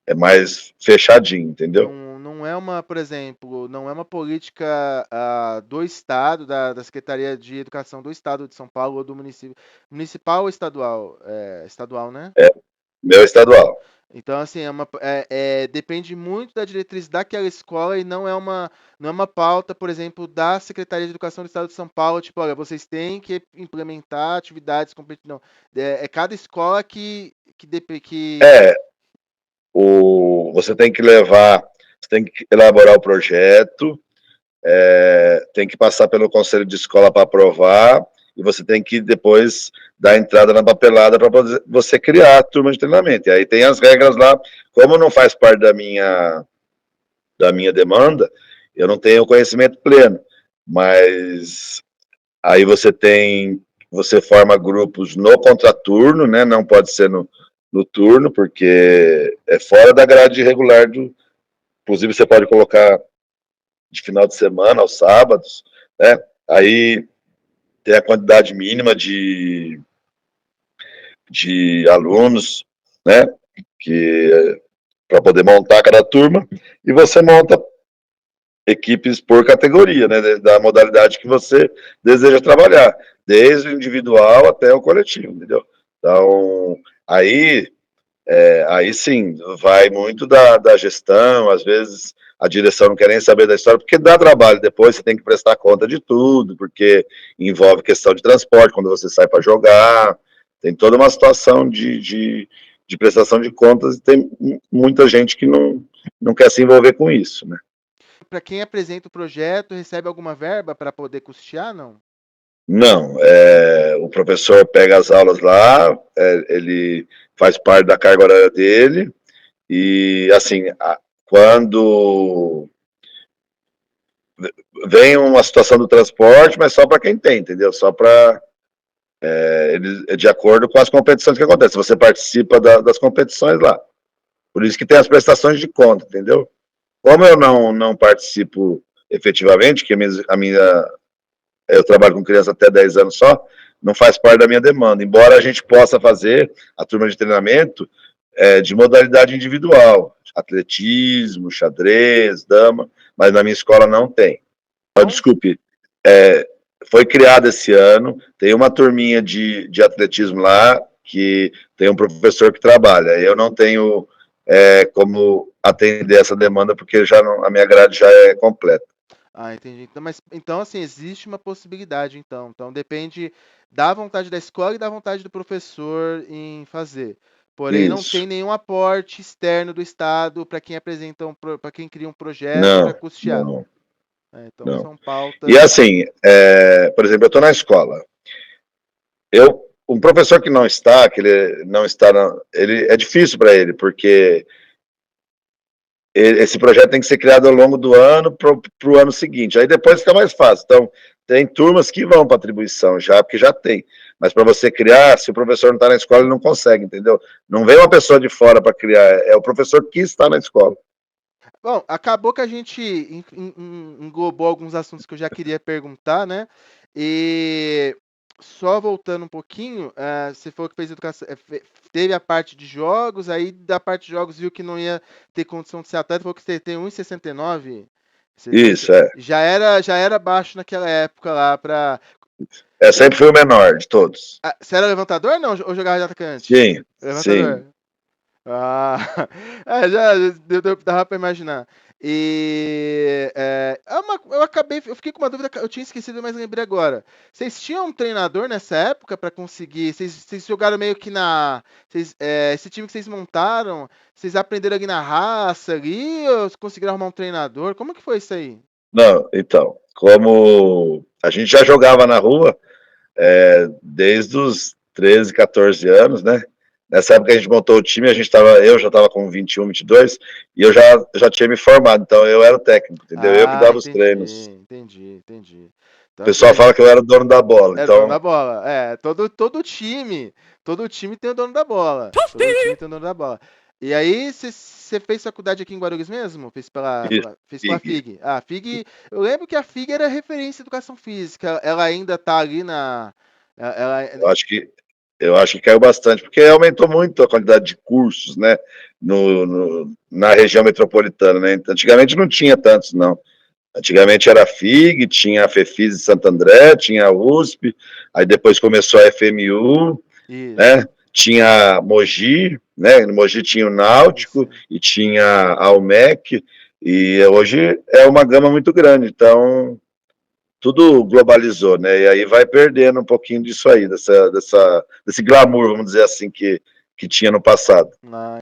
é mais fechadinho, entendeu? Não é uma, por exemplo, não é uma política do Estado, da Secretaria de Educação do Estado de São Paulo ou do município, municipal ou estadual? Estadual, né? É, meu estadual. Então, assim, depende muito da diretriz daquela escola e não é uma pauta, por exemplo, da Secretaria de Educação do Estado de São Paulo, tipo, olha, vocês têm que implementar atividades competitivas. Não, cada escola que. É, você tem que levar, você tem que elaborar o projeto, tem que passar pelo conselho de escola para aprovar, e você tem que depois dar entrada na papelada para você criar a turma de treinamento. E aí tem as regras lá, como não faz parte da minha demanda, eu não tenho conhecimento pleno, mas aí você forma grupos no contraturno, né? Não pode ser no turno, porque é fora da grade regular inclusive você pode colocar de final de semana aos sábados, né? Aí tem a quantidade mínima de alunos, né? Que para poder montar cada turma, e você monta equipes por categoria, né? Da modalidade que você deseja trabalhar, desde o individual até o coletivo, entendeu? Então, aí sim, vai muito da gestão, às vezes a direção não quer nem saber da história, porque dá trabalho, depois você tem que prestar conta de tudo, porque envolve questão de transporte, quando você sai para jogar, tem toda uma situação de prestação de contas, e tem muita gente que não quer se envolver com isso, né? Para quem apresenta o projeto, recebe alguma verba para poder custear, não? Não, o professor pega as aulas lá, ele faz parte da carga horária dele, e assim, quando vem uma situação do transporte, mas só para quem tem, entendeu? Só para de acordo com as competições que acontecem. Você participa das competições lá. Por isso que tem as prestações de conta, entendeu? Como eu não participo efetivamente, que eu trabalho com criança até 10 anos só, não faz parte da minha demanda. Embora a gente possa fazer a turma de treinamento de modalidade individual, atletismo, xadrez, dama, mas na minha escola não tem. Então, Desculpe, foi criado esse ano, tem uma turminha de atletismo lá, que tem um professor que trabalha. Eu não tenho como atender essa demanda, porque a minha grade já é completa. entendi. Então, assim, existe uma possibilidade, então. Então, depende da vontade da escola e da vontade do professor em fazer. Porém, não Isso. tem nenhum aporte externo do Estado para quem para quem cria um projeto para Não, custear. não, Então, não. são E pautas. assim, por exemplo, eu estou na escola. Um professor que não está, que ele não está, ele é difícil para ele, porque esse projeto tem que ser criado ao longo do ano para o ano seguinte. Aí depois fica mais fácil. Então, tem turmas que vão para atribuição já, porque já tem. Mas para você criar, se o professor não está na escola, ele não consegue, entendeu? Não vem uma pessoa de fora para criar, é o professor que está na escola. Bom, acabou que a gente englobou alguns assuntos que eu já queria perguntar, né? E só voltando um pouquinho, você falou que fez educação, teve a parte de jogos, aí da parte de jogos viu que não ia ter condição de ser atleta, falou que você tem 1,69. Isso, Já era baixo naquela época lá para. sempre fui o menor de todos. Você era levantador não? Ou jogava de atacante? Sim, sim. Levantador. Ah, já dava para imaginar. E eu fiquei com uma dúvida, eu tinha esquecido, mas lembrei agora. Vocês tinham um treinador nessa época para conseguir? Vocês jogaram meio que esse time que vocês montaram, vocês aprenderam ali na raça ali, ou conseguiram arrumar um treinador? Como que foi isso aí? Não, então, como a gente já jogava na rua desde os 13, 14 anos, né? Nessa época a gente montou o time, eu já estava com 21, 22, e eu já tinha me formado, então eu era o técnico, entendeu? Eu que Ah, dava os treinos. entendi. O Então, pessoal fala que eu era o dono da bola, é dono da então, bola. É, todo time tem o dono da bola. Todo time tem o dono da bola. E aí, você fez faculdade aqui em Guarulhos mesmo? isso, Fez pela FIG. FIG? Ah, a FIG, eu lembro que a FIG era referência em educação física. Ela ainda tá ali na. Eu acho que, eu acho que caiu bastante, porque aumentou muito a quantidade de cursos, né, na região metropolitana, né? Antigamente não tinha tantos, não. Antigamente era a FIG, tinha a FEFIS de Santo André, tinha a USP, aí depois começou a FMU, Isso. né? Tinha Mogi, né? No Mogi tinha o Náutico Isso. e tinha a UMEC, e hoje é uma gama muito grande, então tudo globalizou, né? E aí vai perdendo um pouquinho disso aí, desse glamour, vamos dizer assim, que tinha no passado. Ah,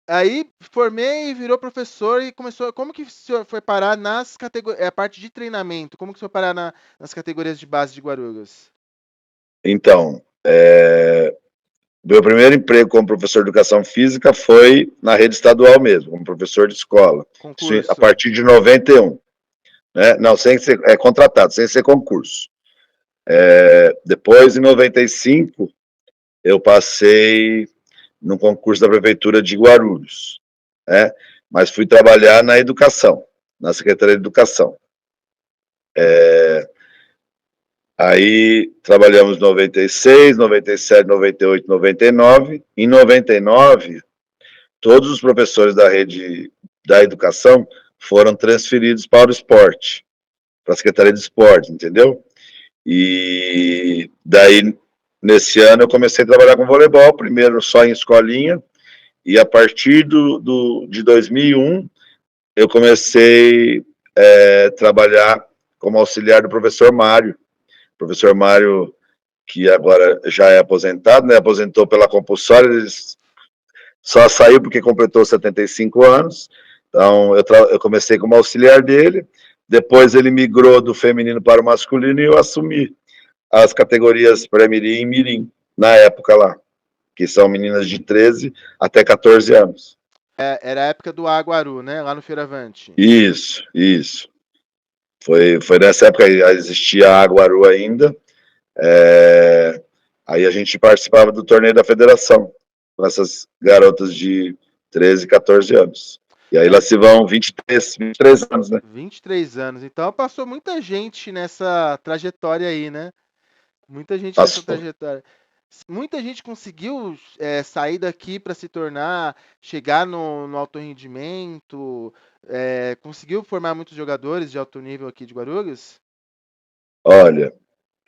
aí formei e virou professor e começou. Como que o senhor foi parar nas categorias, a parte de treinamento? Como que o senhor foi parar nas categorias de base de Guarulhos? Então, meu primeiro emprego como professor de educação física foi na rede estadual mesmo, como professor de escola. Isso a Concurso. partir de 91. Né? Não, sem ser contratado, sem ser concurso. Depois, em 95, eu passei no concurso da Prefeitura de Guarulhos. Né? Mas fui trabalhar na educação, na Secretaria de Educação. Aí trabalhamos em 96, 97, 98, 99. Em 99, todos os professores da rede da educação foram transferidos para o esporte, para a Secretaria de Esporte, entendeu? E daí, nesse ano, eu comecei a trabalhar com voleibol, primeiro só em escolinha, e a partir de 2001, eu comecei a trabalhar como auxiliar do professor Mário. Professor Mário, que agora já é aposentado, né? Aposentou pela compulsória, ele só saiu porque completou 75 anos. Então, eu comecei como auxiliar dele, depois ele migrou do feminino para o masculino e eu assumi as categorias pré-mirim e mirim, na época lá, que são meninas de 13 até 14 anos. Era a época do Aguaru, né? Lá no Feiravante. Isso, isso. Foi nessa época que existia a Aguaru ainda. Aí a gente participava do torneio da federação, com essas garotas de 13, 14 anos. E aí lá É, se vão 23 anos, né? 23 anos. Então passou muita gente nessa trajetória aí, né? Muita gente nessa Passou. trajetória. Muita gente conseguiu sair daqui para se tornar, chegar no alto rendimento, conseguiu formar muitos jogadores de alto nível aqui de Guarulhos? Olha,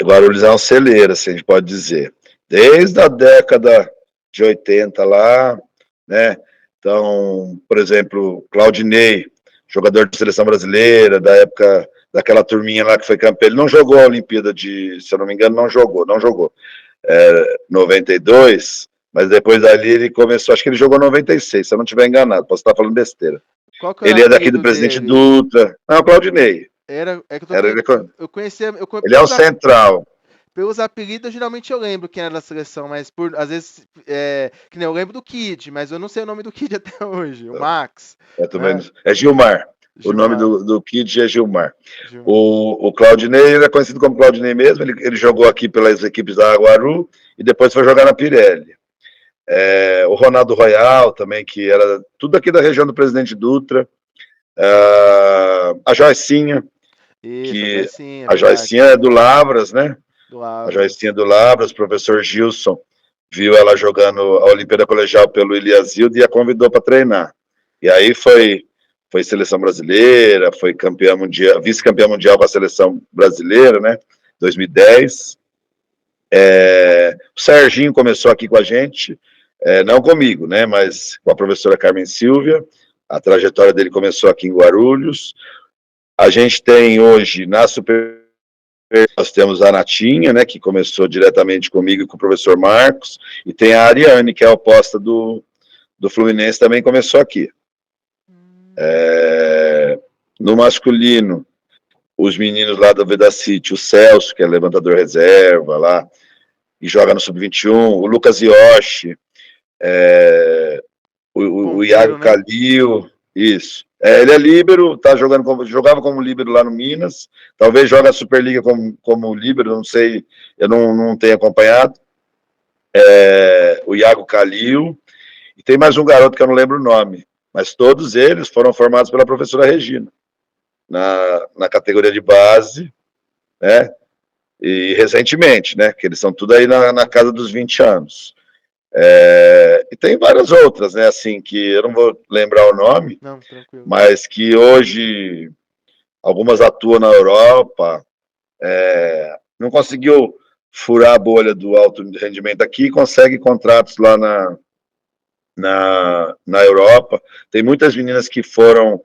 Guarulhos é um celeiro, assim, a gente pode dizer. Desde a década de 80 lá, né? Então, por exemplo, Claudinei, jogador de seleção brasileira, da época daquela turminha lá que foi campeão, ele não jogou a Olimpíada se eu não me engano, não jogou. 92, mas depois dali ele começou, acho que ele jogou 96, se eu não estiver enganado, posso estar falando besteira. Qual que é o Ele é daqui do apelido Presidente dele? Dutra. Não, Claudinei. É que eu tô Era, tentando, ele, eu conhecia, ele é o central. pelos apelidos, geralmente eu lembro quem era da seleção, mas às vezes, que nem eu lembro do Kid, mas eu não sei o nome do Kid até hoje, o Max, né? É Gilmar. O nome Gilmar. do Kid é Gilmar. Gilmar. O Claudinei, ele é conhecido como Claudinei mesmo, ele jogou aqui pelas equipes da Aguaru e depois foi jogar na Pirelli. O Ronaldo Royal também, que era tudo aqui da região do Presidente Dutra. A Joicinha, Isso, que sim, é a verdade. Joicinha é do Lavras, né? Do A Joicinha Lavras. do Lavras, o professor Gilson viu ela jogando a Olimpíada Colegial pelo Iliasildo e a convidou para treinar. E aí foi seleção brasileira, foi campeã mundial, vice-campeã mundial com a seleção brasileira, né? 2010. O Serginho começou aqui com a gente, não comigo, né? Mas com a professora Carmen Silvia. A trajetória dele começou aqui em Guarulhos. A gente tem hoje, na Super, nós temos a Natinha, né, que começou diretamente comigo e com o professor Marcos, e tem a Ariane, que é a oposta do Fluminense, também começou aqui. No masculino, os meninos lá do Vedacity, o Celso, que é levantador reserva lá, e joga no Sub-21, o Lucas Yoshi, o Iago, né? Calil, isso. Ele é líbero, jogava como líbero lá no Minas, talvez joga a Superliga como líbero, não sei, eu não tenho acompanhado. O Iago Calil, e tem mais um garoto que eu não lembro o nome, mas todos eles foram formados pela professora Regina, na categoria de base, né? E recentemente, né? Que eles são tudo aí na casa dos 20 anos. E tem várias outras, né? Assim, que eu não vou lembrar o nome, não, tranquilo, mas que hoje algumas atuam na Europa, não conseguiu furar a bolha do alto rendimento aqui, consegue contratos lá na Europa. Tem muitas meninas que foram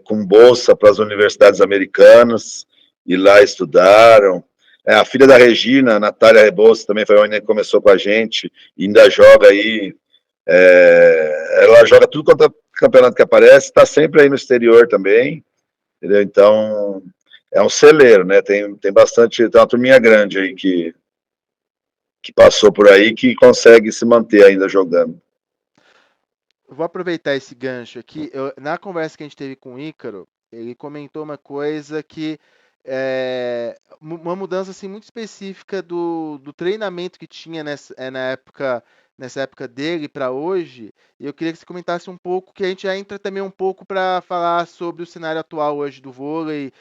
com bolsa para as universidades americanas e lá estudaram. A filha da Regina, a Natália Rebouça, também foi uma menina que começou com a gente e ainda joga aí. Ela joga tudo quanto é campeonato que aparece, está sempre aí no exterior também, entendeu? Então, é um celeiro, né? Tem bastante, tem uma turminha grande aí que passou por aí que consegue se manter ainda jogando. Eu vou aproveitar esse gancho aqui. Na conversa que a gente teve com o Ícaro, ele comentou uma coisa que uma mudança assim, muito específica do treinamento que tinha nessa época dele para hoje. E eu queria que você comentasse um pouco, que a gente já entra também um pouco para falar sobre o cenário atual hoje do vôlei,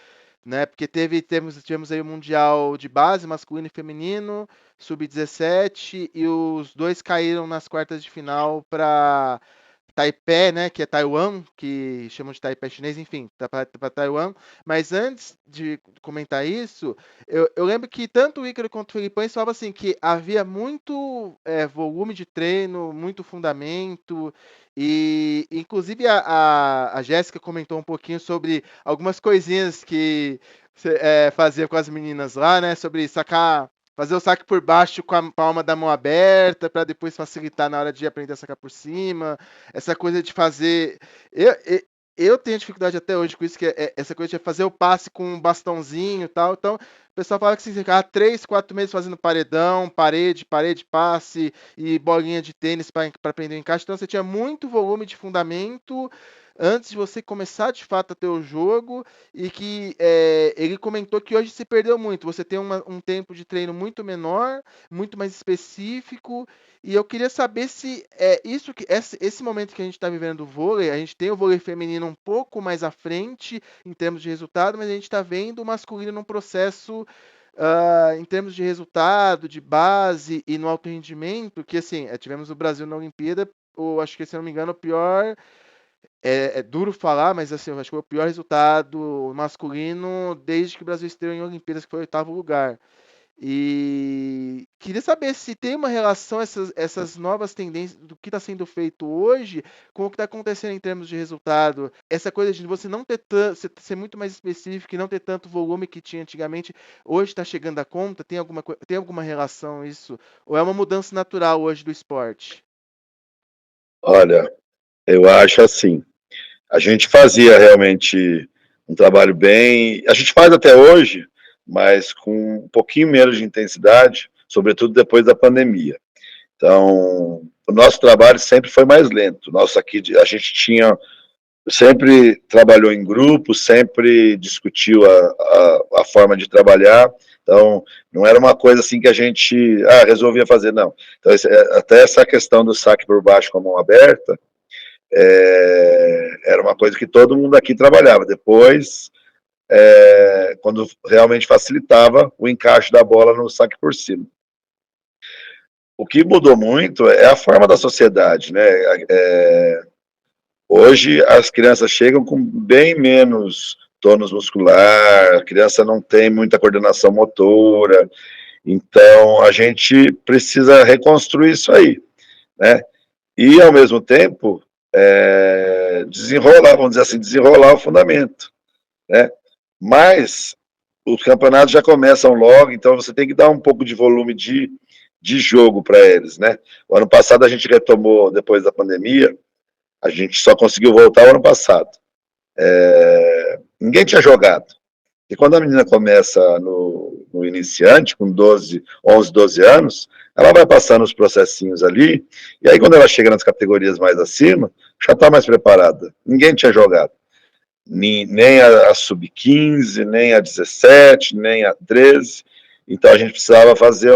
né? Porque tivemos aí o Mundial de base, masculino e feminino, sub-17, e os dois caíram nas quartas de final para Taipei, né, que é Taiwan, que chamam de Taipei chinês, enfim, tá para Taiwan. Mas antes de comentar isso, eu lembro que tanto o Ícaro quanto o Felipão falavam assim que havia muito volume de treino, muito fundamento, e inclusive a Jéssica comentou um pouquinho sobre algumas coisinhas que fazia com as meninas lá, né, sobre fazer o saque por baixo com a palma da mão aberta para depois facilitar na hora de aprender a sacar por cima. Essa coisa de fazer. Eu tenho dificuldade até hoje com isso, que é essa coisa de fazer o passe com um bastãozinho e tal. Então, o pessoal fala que se ficar 3, 4 meses fazendo paredão, parede, passe e bolinha de tênis para aprender o encaixe. Então, você tinha muito volume de fundamento antes de você começar de fato a ter o jogo, e que ele comentou que hoje se perdeu muito. Você tem um tempo de treino muito menor, muito mais específico, e eu queria saber se esse momento que a gente está vivendo do vôlei, a gente tem o vôlei feminino um pouco mais à frente em termos de resultado, mas a gente está vendo o masculino num processo em termos de resultado, de base e no alto rendimento, que assim, tivemos o Brasil na Olimpíada, acho que se não me engano, o pior. É duro falar, mas assim, eu acho que foi o pior resultado masculino desde que o Brasil estreou em Olimpíadas, que foi o 8º lugar. E queria saber se tem uma relação essas novas tendências do que está sendo feito hoje com o que está acontecendo em termos de resultado. Essa coisa de você não ter ser muito mais específico e não ter tanto volume que tinha antigamente, hoje está chegando a conta? Tem alguma relação isso? Ou é uma mudança natural hoje do esporte? Olha, eu acho assim, a gente fazia realmente um trabalho bem, a gente faz até hoje, mas com um pouquinho menos de intensidade, sobretudo depois da pandemia. Então, o nosso trabalho sempre foi mais lento. Nosso aqui, a gente sempre trabalhou em grupo, sempre discutiu a forma de trabalhar. Então, não era uma coisa assim que a gente resolvia fazer, não. Então, até essa questão do saque por baixo com a mão aberta, era uma coisa que todo mundo aqui trabalhava. Depois, quando realmente facilitava o encaixe da bola no saque por cima. O que mudou muito é a forma da sociedade, né? Hoje as crianças chegam com bem menos tônus muscular, a criança não tem muita coordenação motora, então a gente precisa reconstruir isso aí, né? E ao mesmo tempo desenrolar, vamos dizer assim, desenrolar o fundamento, né? Mas os campeonatos já começam logo, então você tem que dar um pouco de volume de jogo para eles, né? O ano passado a gente retomou, depois da pandemia, a gente só conseguiu voltar o ano passado. Ninguém tinha jogado. E quando a menina começa no iniciante, com 11, 12 anos, ela vai passando os processinhos ali, e aí quando ela chega nas categorias mais acima, já está mais preparada. Ninguém tinha jogado. Nem a sub-15, nem a 17, nem a 13. Então a gente precisava fazer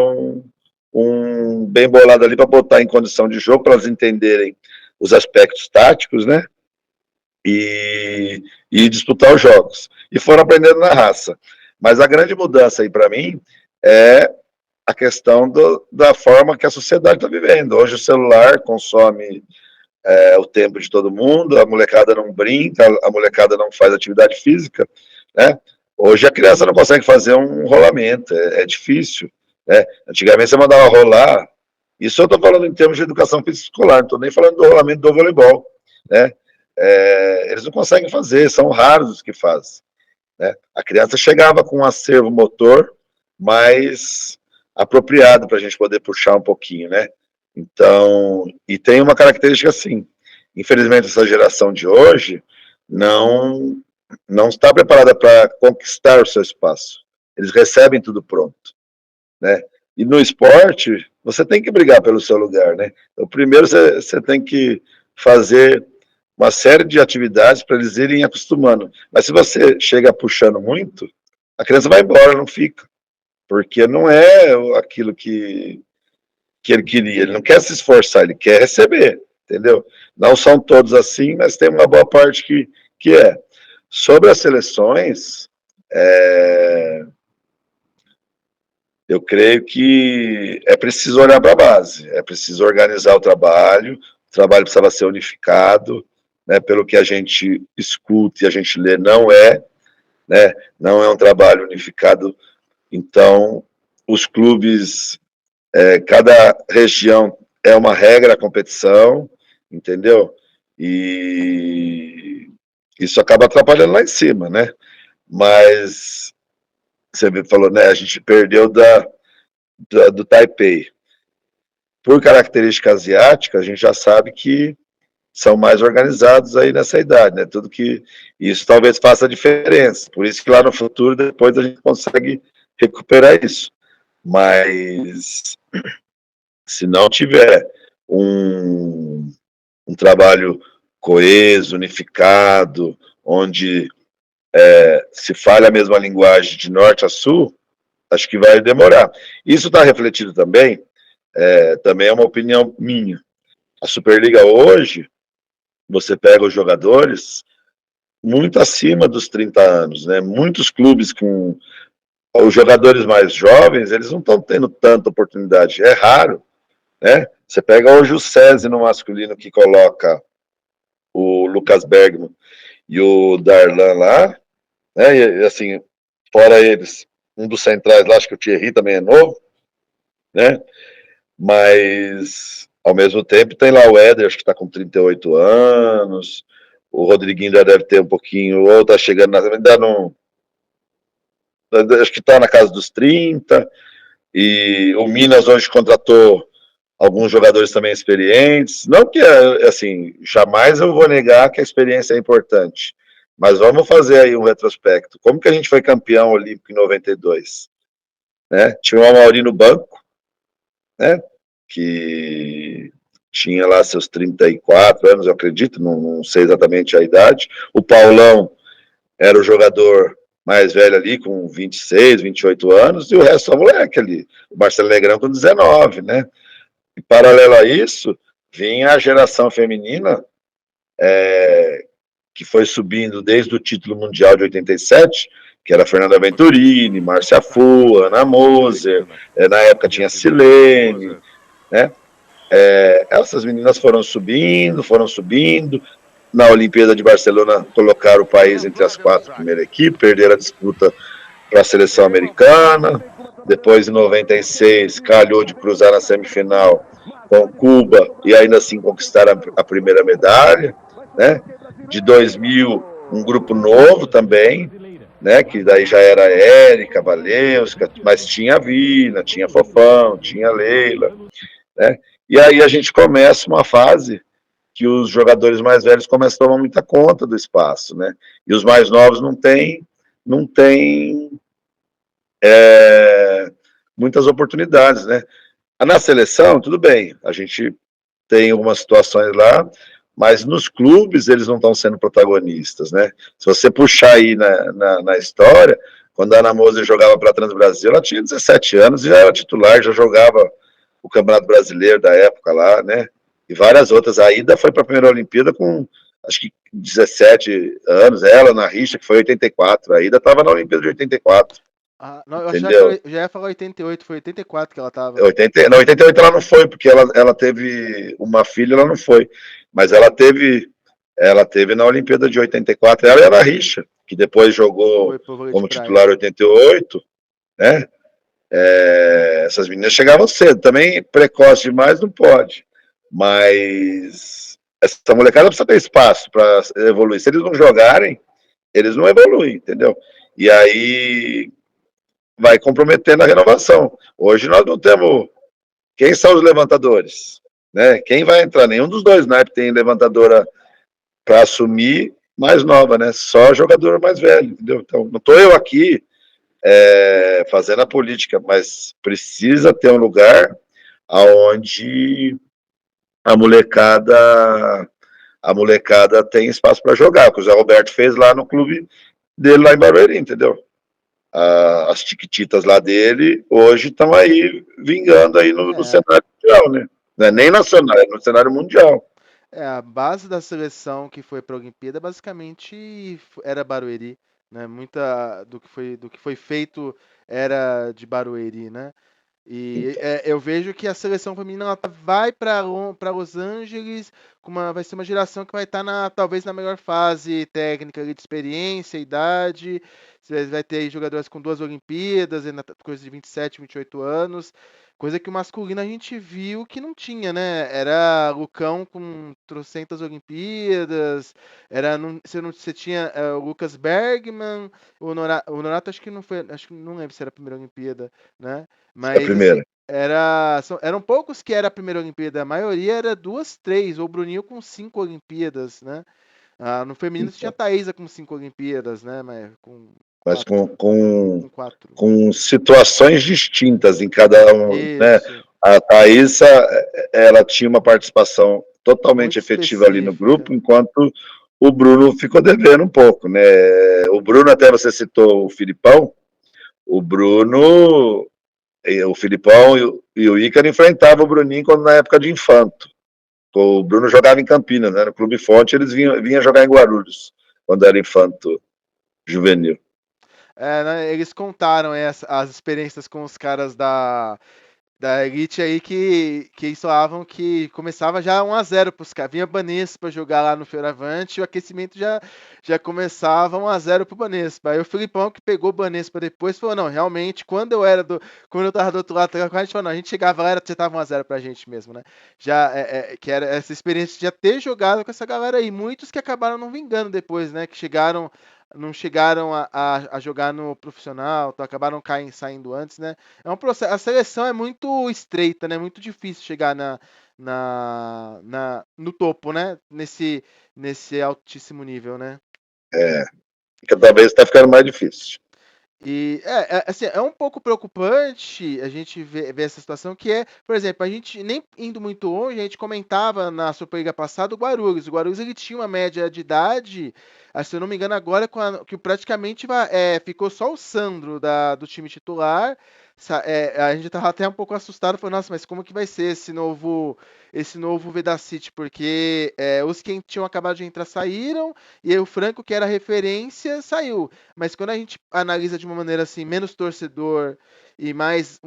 um bem bolado ali para botar em condição de jogo, para elas entenderem os aspectos táticos, né? E disputar os jogos. E foram aprendendo na raça. Mas a grande mudança aí para mim é a questão da forma que a sociedade está vivendo. Hoje o celular consome o tempo de todo mundo, a molecada não brinca, a molecada não faz atividade física, né? Hoje a criança não consegue fazer um rolamento, é difícil, né? Antigamente você mandava rolar, isso eu estou falando em termos de educação física escolar, não estou nem falando do rolamento do voleibol, né? Eles não conseguem fazer, são raros os que fazem, né? A criança chegava com um acervo motor mais apropriado para a gente poder puxar um pouquinho, né? Então, e tem uma característica assim, infelizmente essa geração de hoje não está preparada para conquistar o seu espaço. Eles recebem tudo pronto, né? E no esporte, você tem que brigar pelo seu lugar, né? Então, primeiro você tem que fazer uma série de atividades para eles irem acostumando. Mas se você chega puxando muito, a criança vai embora, não fica. Porque não é aquilo que ele queria. Ele não quer se esforçar, ele quer receber, entendeu? Não são todos assim, mas tem uma boa parte que é. Sobre as seleções, eu creio que é preciso olhar para a base, é preciso organizar o trabalho precisava ser unificado, né, pelo que a gente escuta e a gente lê, não é, né, não é um trabalho unificado. Então, os clubes, cada região é uma regra a competição, entendeu? E isso acaba atrapalhando lá em cima, né? Mas você falou, né? A gente perdeu do Taipei. Por característica asiática, a gente já sabe que são mais organizados aí nessa idade, né? Tudo que isso talvez faça diferença. Por isso que lá no futuro depois a gente consegue recuperar isso. Mas se não tiver um trabalho coeso, unificado, onde se fale a mesma linguagem de norte a sul, acho que vai demorar. Isso está refletido também, também é uma opinião minha. A Superliga hoje, você pega os jogadores muito acima dos 30 anos, né? Muitos clubes com os jogadores mais jovens, eles não estão tendo tanta oportunidade, é raro, né? Você pega hoje o SESI no masculino, que coloca o Lucas Bergman e o Darlan lá, né? E assim, fora eles, um dos centrais lá, acho que o Thierry também é novo, né? Mas ao mesmo tempo tem lá o Éder, acho que está com 38 anos, o Rodriguinho já deve ter um pouquinho, ou está chegando, ainda não, acho que está na casa dos 30, e o Minas hoje contratou alguns jogadores também experientes, não que, assim, jamais eu vou negar que a experiência é importante, mas vamos fazer aí um retrospecto. Como que a gente foi campeão olímpico em 92? Né? Tinha o Amauri no banco, né? Que tinha lá seus 34 anos, eu acredito, não sei exatamente a idade. O Paulão era o jogador mais velho ali, com 26, 28 anos, e o resto só moleque ali. O Marcelo Negrão com 19, né? E paralelo a isso, vinha a geração feminina, que foi subindo desde o título mundial de 87, que era Fernanda Venturini, Márcia Fu, Ana Moser, na época tinha Silene, né? Essas meninas foram subindo. Na Olimpíada de Barcelona, colocaram o país entre as 4 primeiras equipes, perderam a disputa para a seleção americana. Depois, em 96, calhou de cruzar na semifinal com Cuba e ainda assim conquistar a primeira medalha, né? De 2000, um grupo novo também, né? Que daí já era Érica, Valensca, mas tinha a Vina, tinha Fofão, tinha a Leila, né? E aí a gente começa uma fase que os jogadores mais velhos começam a tomar muita conta do espaço, né? E os mais novos não têm muitas oportunidades, né? Na seleção, tudo bem, a gente tem algumas situações lá, mas nos clubes eles não estão sendo protagonistas, né? Se você puxar aí na história, quando a Ana Moser jogava para a Transbrasil, ela tinha 17 anos e já era titular, já jogava o Campeonato Brasileiro da época lá, né? E várias outras. A Ida foi para a primeira Olimpíada com, acho que 17 anos, ela, na Richa, que foi 84. A Ida estava na Olimpíada de 84. Não, eu achava Entendeu? que eu já ia falar 88, foi 84 que ela tava. 88 ela não foi, porque ela teve uma filha, ela não foi. Mas ela teve na Olimpíada de 84, ela era a Richa, que depois jogou Foi pro vôlei de como praia. titular 88, né? Essas meninas chegavam cedo, também precoce demais não pode. Mas essa molecada precisa ter espaço para evoluir. Se eles não jogarem, eles não evoluem, entendeu? E aí vai comprometendo a renovação. Hoje nós não temos. Quem são os levantadores? Né? Quem vai entrar? Nenhum dos dois naipes tem levantadora para assumir mais nova, né? Só jogador mais velho, entendeu? Então, não estou eu aqui fazendo a política, mas precisa ter um lugar aonde a molecada tem espaço para jogar, o que o Zé Roberto fez lá no clube dele lá em Barueri, entendeu? As tiquititas lá dele hoje estão aí vingando aí no cenário mundial, né? Não é nem nacional, é no cenário mundial. A base da seleção que foi para a Olimpíada basicamente era Barueri, né? Muita do que foi feito era de Barueri, né? E Então, eu vejo que a seleção feminina ela vai para Los Angeles, vai ser uma geração que vai estar talvez na melhor fase técnica ali, de experiência, idade. Você vai ter aí jogadoras com 2 Olimpíadas, coisa de 27, 28 anos. Coisa que o masculino a gente viu que não tinha, né? Era Lucão com trocentas Olimpíadas, você tinha o Lucas Bergman, o Norato acho que não foi, acho que não lembro se era a primeira Olimpíada, né? é a Mas assim, primeira. eram poucos que era a primeira Olimpíada, a maioria era 2, 3, ou o Bruninho com 5 Olimpíadas, né? No feminino você tinha a Então, Thaísa com 5 Olimpíadas, né? Mas com mas 4, com, com, com 4. com situações distintas em cada um, né? Isso, A Thaísa, ela tinha uma participação totalmente muito efetiva ali no específica. grupo, enquanto o Bruno ficou devendo um pouco, né? O Bruno, até você citou o Filipão, o Bruno, o Filipão e o Ícaro enfrentavam o Bruninho quando na época de infanto. O Bruno jogava em Campinas, né? No Clube Fonte, eles vinham jogar em Guarulhos, quando era infanto juvenil. Né, eles contaram as experiências com os caras da Elite aí que falavam que começava já 1-0 pros caras. Vinha Banespa jogar lá no Fioravante e o aquecimento já começava 1-0 pro Banespa. Aí o Filipão que pegou o Banespa depois falou, não, realmente, quando eu tava do outro lado, a gente falou, não, a gente chegava lá, já tava 1-0 pra gente mesmo, né? Já, que era essa experiência de já ter jogado com essa galera aí. Muitos que acabaram não vingando depois, né? Que não chegaram a jogar no profissional, então acabaram saindo antes, né? É um processo. A seleção é muito estreita, né? Muito difícil chegar no topo, né? Nesse altíssimo nível, né? Cada vez está ficando mais difícil. E assim, é um pouco preocupante a gente ver essa situação que por exemplo, a gente nem indo muito longe, a gente comentava na Superliga passada o Guarulhos. O Guarulhos ele tinha uma média de idade, se eu não me engano, agora que praticamente ficou só o Sandro do time titular. A gente tava até um pouco assustado, falou, nossa, mas como que vai ser esse novo Vedacity? Porque os que tinham acabado de entrar saíram, e aí o Franco, que era referência, saiu. Mas quando a gente analisa de uma maneira assim, menos torcedor e mais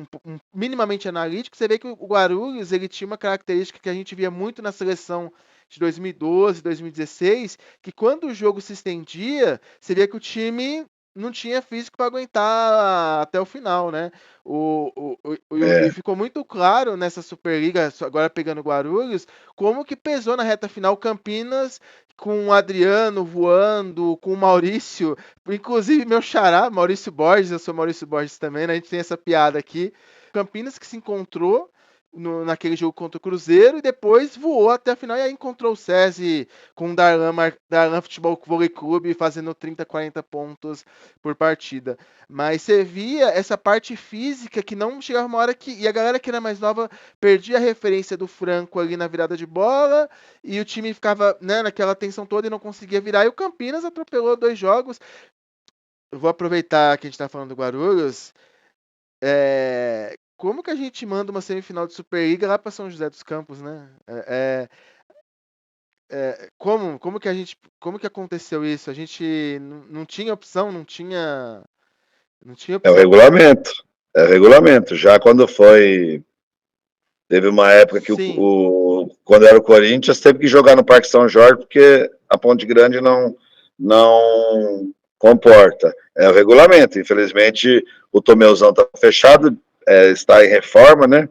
minimamente analítico, você vê que o Guarulhos ele tinha uma característica que a gente via muito na seleção de 2012, 2016, que quando o jogo se estendia, você via que o time não tinha físico para aguentar até o final, né? E É, ficou muito claro nessa Superliga, agora pegando Guarulhos, como que pesou na reta final Campinas com o Adriano voando, com o Maurício, inclusive meu xará, Maurício Borges, eu sou Maurício Borges também, né? A gente tem essa piada aqui. Campinas que se encontrou naquele jogo contra o Cruzeiro e depois voou até a final e aí encontrou o SESI com o Darlan Futebol Vôlei Clube fazendo 30, 40 pontos por partida. Mas você via essa parte física que não chegava uma hora que. E a galera que era mais nova perdia a referência do Franco ali na virada de bola e o time ficava, né, naquela tensão toda e não conseguia virar. E o Campinas atropelou 2 jogos. Eu vou aproveitar que a gente está falando do Guarulhos. Como que a gente manda uma semifinal de Superliga lá para São José dos Campos, né? Como que aconteceu isso? A gente não tinha opção, não tinha é o opção. regulamento. É o regulamento. Já quando foi. Teve uma época que Sim, quando era o Corinthians, teve que jogar no Parque São Jorge, porque a Ponte Grande não comporta. É o regulamento. Infelizmente, o Tomeuzão está fechado, está em reforma, né?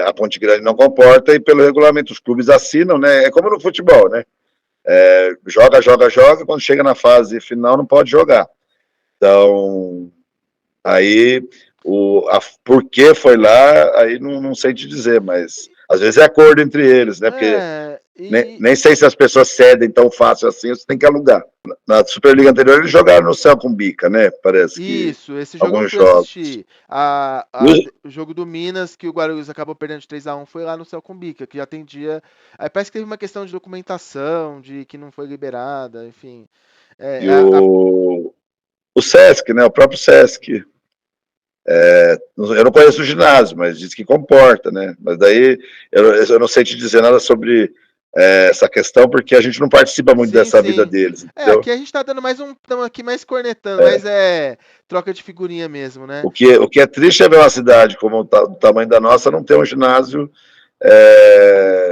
A Ponte Grande não comporta e pelo regulamento os clubes assinam, né? É como no futebol, né? Joga, quando chega na fase final não pode jogar. Então, aí por que foi lá, aí não sei te dizer, mas às vezes é acordo entre eles, né? Porque e nem sei se as pessoas cedem tão fácil assim, você tem que alugar. Na Superliga anterior eles jogaram no céu com bica, né? Parece que isso, esse jogo eu não alguns fui jogos. assistir. E O jogo do Minas, que o Guarulhos acabou perdendo de 3-1 foi lá no Céu com Bica, que já atendia. Aí parece que teve uma questão de documentação, de que não foi liberada, enfim. É, e a- a- o Sesc, né? O próprio Sesc. Eu não conheço o ginásio, mas diz que comporta, né? Mas daí eu não sei te dizer nada sobre essa questão, porque a gente não participa muito sim, dessa vida sim. deles, entendeu? Aqui a gente tá dando mais um. Estamos aqui mais cornetando, mas é troca de figurinha mesmo, né? O que é triste é ver uma cidade como o tamanho da nossa não ter um ginásio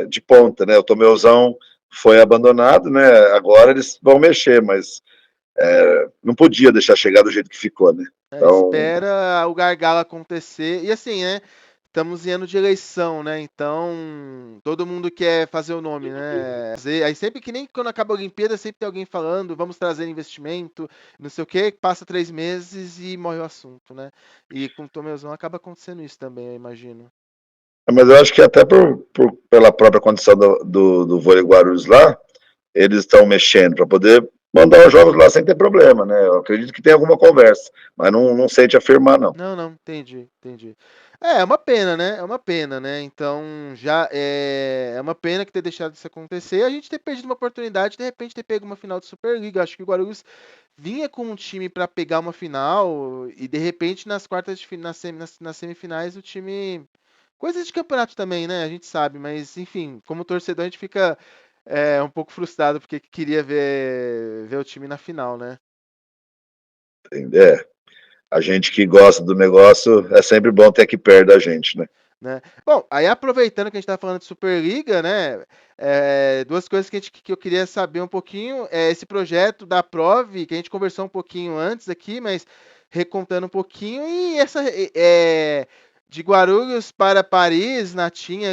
de ponta, né? O Tomeuzão foi abandonado, né? Agora eles vão mexer, mas não podia deixar chegar do jeito que ficou, né? Então, Espera o gargalo acontecer. E assim, né? Estamos em ano de eleição, né? Então, todo mundo quer fazer o nome, né? Aí sempre que nem quando acaba a Olimpíada, sempre tem alguém falando, vamos trazer investimento, não sei o quê, passa 3 meses e morre o assunto, né? E com o Tomezão acaba acontecendo isso também, eu imagino. mas eu acho que até pela própria condição do vôlei Guarulhos lá, eles estão mexendo para poder mandar os jogos lá sem ter problema, né? Eu acredito que tem alguma conversa, mas não sei te afirmar, não. Não, não, entendi, entendi. É uma pena, né? É uma pena, né? Então, já é uma pena que ter deixado isso acontecer. A gente ter perdido uma oportunidade, de repente ter pego uma final de Superliga. Acho que o Guarulhos vinha com um time para pegar uma final e de repente nas quartas de final, nas semifinais o time coisas de campeonato também, né? A gente sabe, mas enfim, como torcedor a gente fica um pouco frustrado porque queria ver o time na final, né? É, a gente que gosta do negócio é sempre bom ter aqui perto da gente, né? Né? Bom, aí aproveitando que a gente está falando de Superliga, né? Duas coisas que eu queria saber um pouquinho é esse projeto da Prove, que a gente conversou um pouquinho antes aqui, mas recontando um pouquinho, e essa de Guarulhos para Paris, Natinha,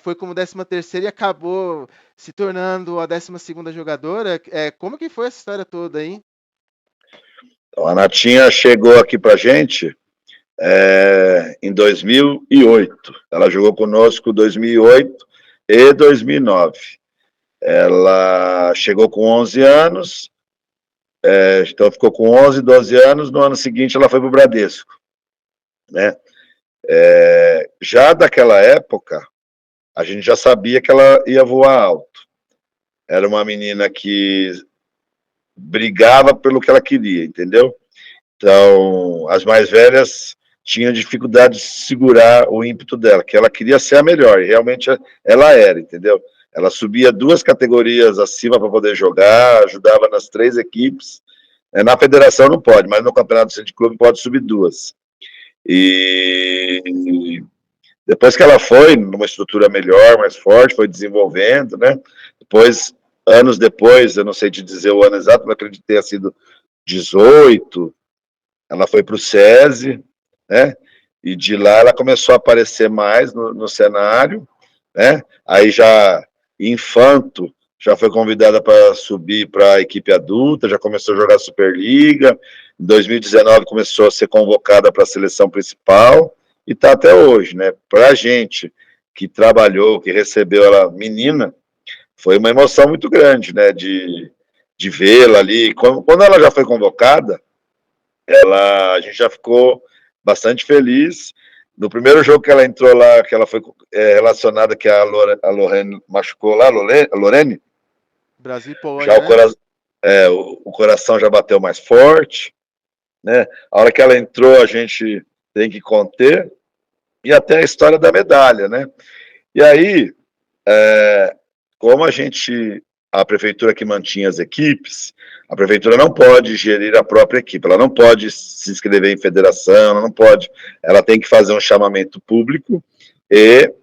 foi como 13ª e acabou se tornando a 12ª jogadora. Como que foi essa história toda aí? Então, a Natinha chegou aqui pra gente em 2008. Ela jogou conosco 2008 e 2009. Ela chegou com 11 anos, então ficou com 11, 12 anos. No ano seguinte, ela foi para o Bradesco, né? Já daquela época, a gente já sabia que ela ia voar alto. Era uma menina que brigava pelo que ela queria, entendeu? Então, as mais velhas tinham dificuldade de segurar o ímpeto dela, que ela queria ser a melhor, e realmente ela era, entendeu? Ela subia 2 categorias acima para poder jogar, ajudava nas 3 equipes. Na federação não pode, mas no campeonato de clube pode subir 2. E depois que ela foi numa estrutura melhor, mais forte, foi desenvolvendo, né? Depois, anos depois, eu não sei te dizer o ano exato, mas acredito que tenha sido 18, ela foi para o SESI, né? E de lá ela começou a aparecer mais no cenário, né? Aí já infanto, já foi convidada para subir para a equipe adulta, já começou a jogar Superliga. Em 2019 começou a ser convocada para a seleção principal e está até hoje, né? Para a gente que trabalhou, que recebeu ela menina, foi uma emoção muito grande, né? De vê-la ali. Quando ela já foi convocada, a gente já ficou bastante feliz. No primeiro jogo que ela entrou lá, que ela foi relacionada, que a Lorene machucou lá, a Lorene, Brasil e já Polônia, né? o coração já bateu mais forte, né? A hora que ela entrou, a gente tem que conter, e até a história da medalha, né? E aí, como a prefeitura que mantinha as equipes, a prefeitura não pode gerir a própria equipe, ela não pode se inscrever em federação, ela tem que fazer um chamamento público e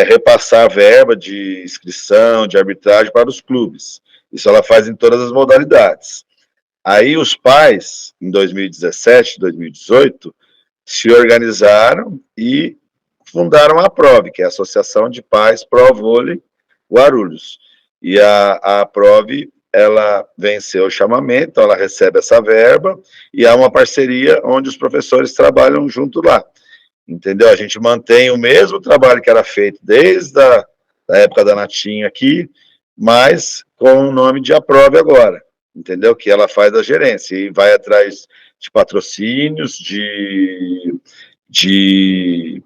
repassar verba de inscrição, de arbitragem para os clubes. Isso ela faz em todas as modalidades. Aí os pais, em 2017, 2018, se organizaram e fundaram a PROV, que é a Associação de Pais Pro Vôlei Guarulhos. E a PROV, ela venceu o chamamento, ela recebe essa verba e há uma parceria onde os professores trabalham junto lá. Entendeu? A gente mantém o mesmo trabalho que era feito desde a da época da Natinha aqui, mas com o nome de Aprove agora, entendeu? Que ela faz a gerência e vai atrás de patrocínios, de, de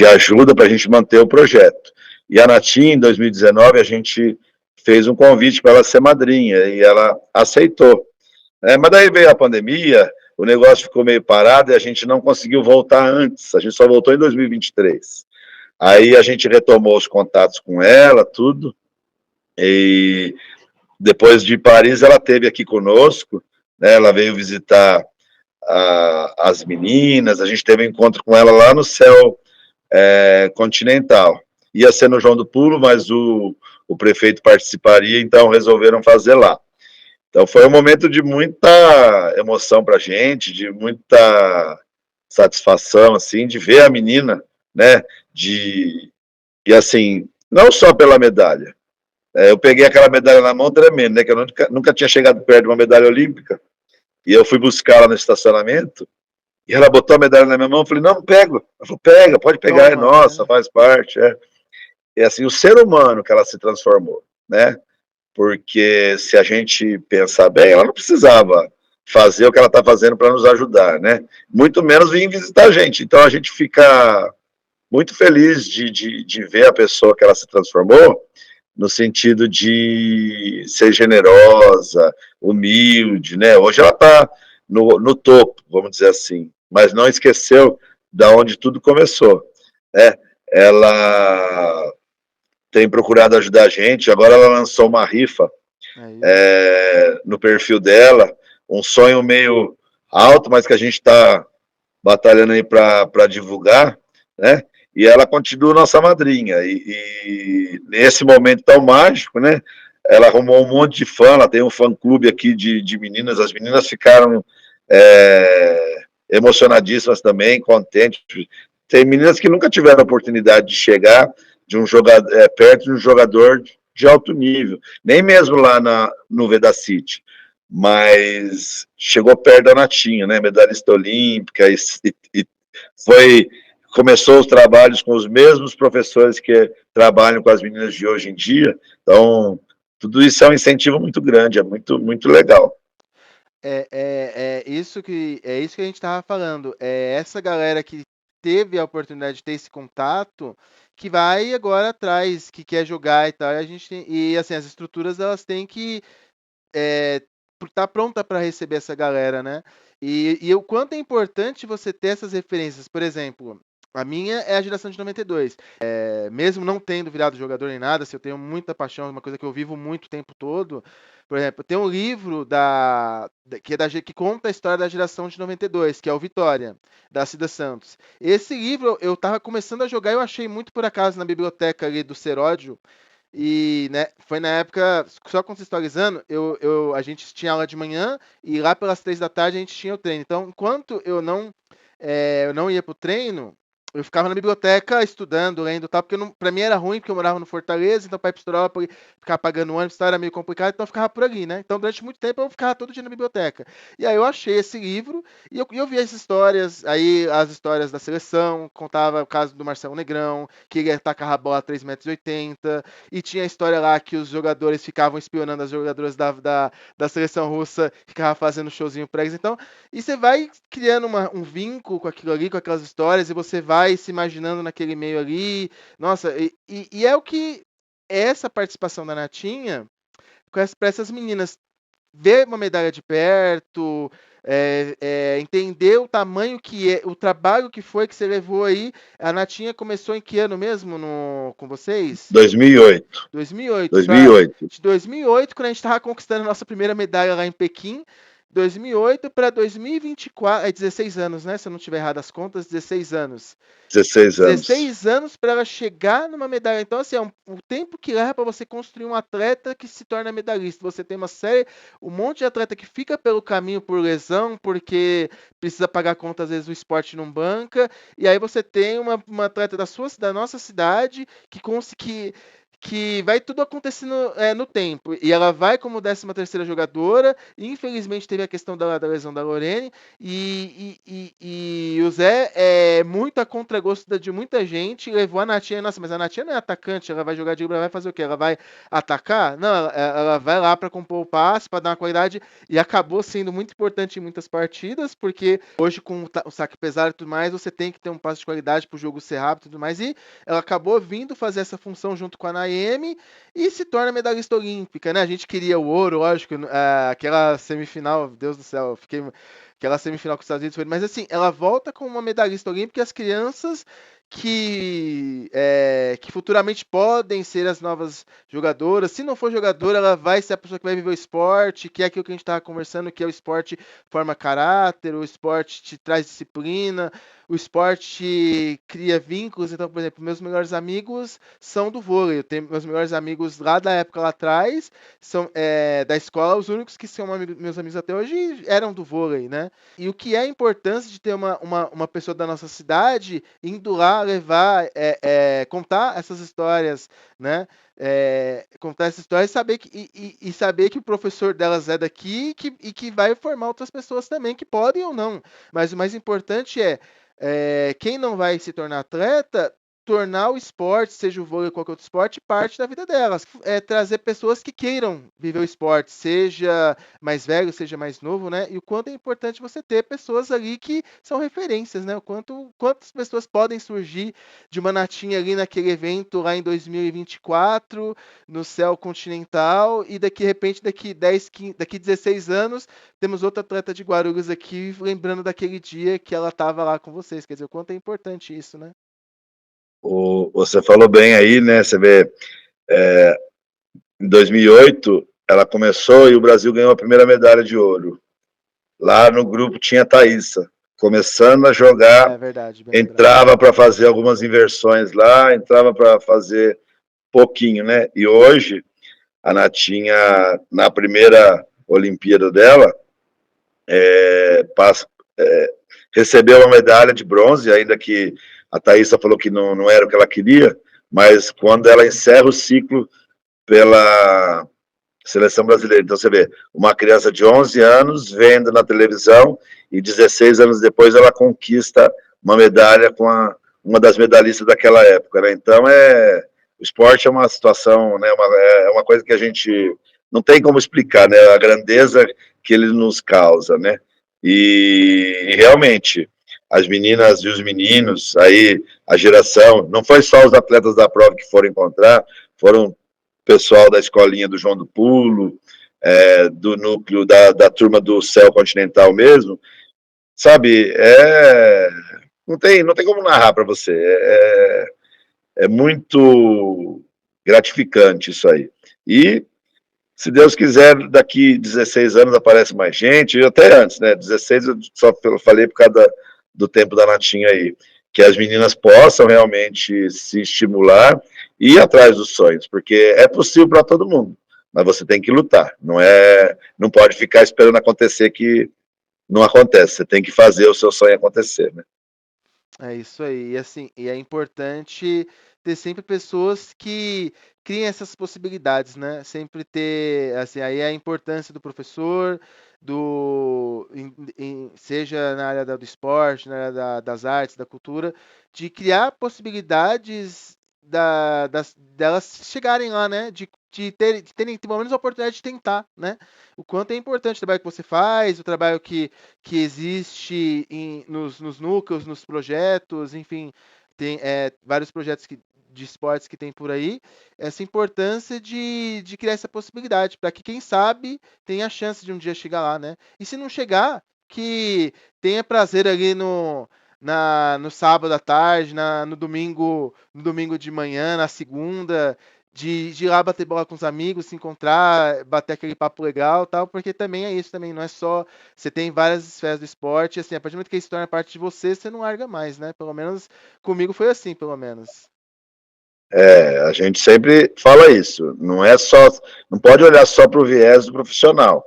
ajuda para a gente manter o projeto. E a Natinha, em 2019, a gente fez um convite para ela ser madrinha e ela aceitou. Mas daí veio a pandemia, o negócio ficou meio parado e a gente não conseguiu voltar antes. A gente só voltou em 2023. Aí a gente retomou os contatos com ela, tudo. E depois de Paris, ela esteve aqui conosco. Né, ela veio visitar as meninas. A gente teve um encontro com ela lá no Céu Continental. Ia ser no João do Pulo, mas o prefeito participaria, então resolveram fazer lá. Então foi um momento de muita emoção para a gente, de muita satisfação, assim, de ver a menina, né? E assim, não só pela medalha. Eu peguei aquela medalha na mão tremendo, né? Que eu nunca tinha chegado perto de uma medalha olímpica. E eu fui buscar ela no estacionamento. E ela botou a medalha na minha mão. Eu falei, não, pego. Ela falou, pega, pode pegar, é Toma, nossa, faz parte. E assim, o ser humano que ela se transformou, né? Porque se a gente pensar bem, ela não precisava fazer o que ela está fazendo para nos ajudar, né? Muito menos vir visitar a gente. Então a gente fica muito feliz de ver a pessoa que ela se transformou, no sentido de ser generosa, humilde, né? Hoje ela está no topo, vamos dizer assim, mas não esqueceu da onde tudo começou, né? Ela tem procurado ajudar a gente. Agora ela lançou uma rifa no perfil dela, um sonho meio alto, mas que a gente está batalhando aí para divulgar, né? E ela continua nossa madrinha. E nesse momento tão mágico, né? Ela arrumou um monte de fã, ela tem um fã-clube aqui de meninas, as meninas ficaram emocionadíssimas também, contentes. Tem meninas que nunca tiveram a oportunidade de chegar de um jogador, perto de um jogador de alto nível, nem mesmo lá no Vedacity, mas chegou perto da Natinha, né? Medalhista olímpica, e começou os trabalhos com os mesmos professores que trabalham com as meninas de hoje em dia. Então, tudo isso é um incentivo muito grande, é muito, muito legal. É isso que a gente estava falando. É essa galera que teve a oportunidade de ter esse contato que vai agora atrás, que quer jogar e tal. E assim, as estruturas elas têm que estar pronta para receber essa galera, né? E o quanto é importante você ter essas referências. Por exemplo, a minha é a geração de 92. Mesmo não tendo virado jogador nem nada, se eu tenho muita paixão, uma coisa que eu vivo muito o tempo todo. Por exemplo, tem um livro que conta a história da geração de 92, que é o Vitória, da Cida Santos. Esse livro eu estava começando a jogar e eu achei muito por acaso na biblioteca ali do Seródio. E, né, foi na época, só contextualizando, a gente tinha aula de manhã e lá pelas 3 da tarde a gente tinha o treino. Então, enquanto eu não ia pro treino, eu ficava na biblioteca estudando, lendo e tal, porque para mim era ruim, porque eu morava no Fortaleza, então para ir pro Estudópolis, ficar pagando ônibus, tal, era meio complicado, então eu ficava por ali, né? Então, durante muito tempo eu ficava todo dia na biblioteca. E aí eu achei esse livro e eu vi as histórias, aí as histórias da seleção, contava o caso do Marcelo Negrão, que ele atacava a bola a 3,80 m, e tinha a história lá que os jogadores ficavam espionando as jogadoras da seleção russa, ficavam fazendo showzinho pra eles. Então, e você vai criando um vínculo com aquilo ali, com aquelas histórias, e você vai se imaginando naquele meio ali. Nossa, e é o que essa participação da Natinha, para essas meninas, ver uma medalha de perto, entender o tamanho que é, o trabalho que foi que você levou aí. A Natinha começou em que ano mesmo com vocês? 2008. 2008. 2008. De 2008, quando a gente estava conquistando a nossa primeira medalha lá em Pequim. 2008 para 2024, 16 anos, né? Se eu não tiver errado as contas, 16 anos. 16 anos. 16 anos para ela chegar numa medalha. Então, assim, é o tempo que leva para você construir um atleta que se torna medalhista. Você tem um monte de atleta que fica pelo caminho por lesão, porque precisa pagar conta, às vezes o esporte não banca. E aí você tem uma atleta da nossa cidade que vai tudo acontecendo no tempo. E ela vai como 13ª jogadora. E infelizmente teve a questão da lesão da Lorene. E o Zé é muito a contragosto de muita gente. Levou a Natinha. Nossa, mas a Natinha não é atacante. Ela vai jogar de ela vai fazer o quê? Ela vai atacar? Não, ela vai lá para compor o passe, para dar uma qualidade. E acabou sendo muito importante em muitas partidas. Porque hoje, com o saque pesado e tudo mais, você tem que ter um passe de qualidade para o jogo ser rápido e tudo mais. E ela acabou vindo fazer essa função junto com a Naemi e se torna medalhista olímpica, né? A gente queria o ouro, lógico, aquela semifinal, Deus do céu, aquela semifinal com os Estados Unidos foi, mas assim, ela volta como uma medalhista olímpica e as crianças que futuramente podem ser as novas jogadoras. Se não for jogadora, ela vai ser a pessoa que vai viver o esporte, que é aquilo que a gente estava conversando, que é o esporte forma caráter, o esporte te traz disciplina, o esporte cria vínculos. Então, por exemplo, meus melhores amigos são do vôlei. Eu tenho meus melhores amigos lá da época lá atrás, são da escola, os únicos que são meus amigos até hoje eram do vôlei, né? E o que é a importância de ter uma pessoa da nossa cidade indo lá levar, contar essas histórias, né? Contar essas histórias e saber que o professor delas é daqui e que vai formar outras pessoas também que podem ou não. Mas o mais importante quem não vai se tornar atleta, tornar o esporte, seja o vôlei ou qualquer outro esporte, parte da vida delas. Trazer pessoas que queiram viver o esporte, seja mais velho, seja mais novo, né? E o quanto é importante você ter pessoas ali que são referências, né? Quantas pessoas podem surgir de uma Natinha ali naquele evento lá em 2024, no céu continental, e de repente, daqui 16 anos, temos outra atleta de Guarulhos aqui, lembrando daquele dia que ela estava lá com vocês. Quer dizer, o quanto é importante isso, né? Você falou bem aí, né? Você vê, em 2008, ela começou e o Brasil ganhou a primeira medalha de ouro. Lá no grupo tinha a Thaísa, começando a jogar, Verdade, entrava para fazer algumas inversões lá, entrava para fazer pouquinho, né? E hoje, a Natinha, na primeira Olimpíada dela, recebeu uma medalha de bronze, ainda que a Thaísa falou que não era o que ela queria, mas quando ela encerra o ciclo pela seleção brasileira. Então você vê, uma criança de 11 anos vendo na televisão e 16 anos depois ela conquista uma medalha com uma das medalhistas daquela época, né? Então o esporte é uma situação, né? É uma coisa que a gente não tem como explicar, né? A grandeza que ele nos causa, né? E realmente as meninas e os meninos, aí a geração, não foi só os atletas da prova que foram encontrar, foram pessoal da escolinha do João do Pulo, do núcleo da turma do Céu Continental mesmo, sabe, não tem como narrar para você, é muito gratificante isso aí. E, se Deus quiser, daqui 16 anos aparece mais gente, até antes, né, 16 eu só falei por causa do tempo da Natinha aí, que as meninas possam realmente se estimular ir atrás dos sonhos, porque é possível para todo mundo, mas você tem que lutar, não pode ficar esperando acontecer que não acontece, você tem que fazer o seu sonho acontecer, né? É isso aí. E assim, e é importante ter sempre pessoas que criem essas possibilidades, né? Sempre ter, assim, aí a importância do professor, seja na área do esporte, na área das artes, da cultura, de criar possibilidades delas chegarem lá, né? De terem pelo menos a oportunidade de tentar, né? O quanto é importante o trabalho que você faz, o trabalho que existe nos núcleos, nos projetos, enfim, tem vários projetos de esportes que tem por aí, essa importância de criar essa possibilidade, para que quem sabe tenha a chance de um dia chegar lá, né? E se não chegar, que tenha prazer ali no sábado à tarde, no domingo de manhã, na segunda, de ir lá bater bola com os amigos, se encontrar, bater aquele papo legal, tal, porque também é isso também, não é só você tem várias esferas do esporte, assim, a partir do momento que isso torna parte de você, você não larga mais, né? Pelo menos comigo foi assim, pelo menos. A gente sempre fala isso, não pode olhar só para o viés do profissional.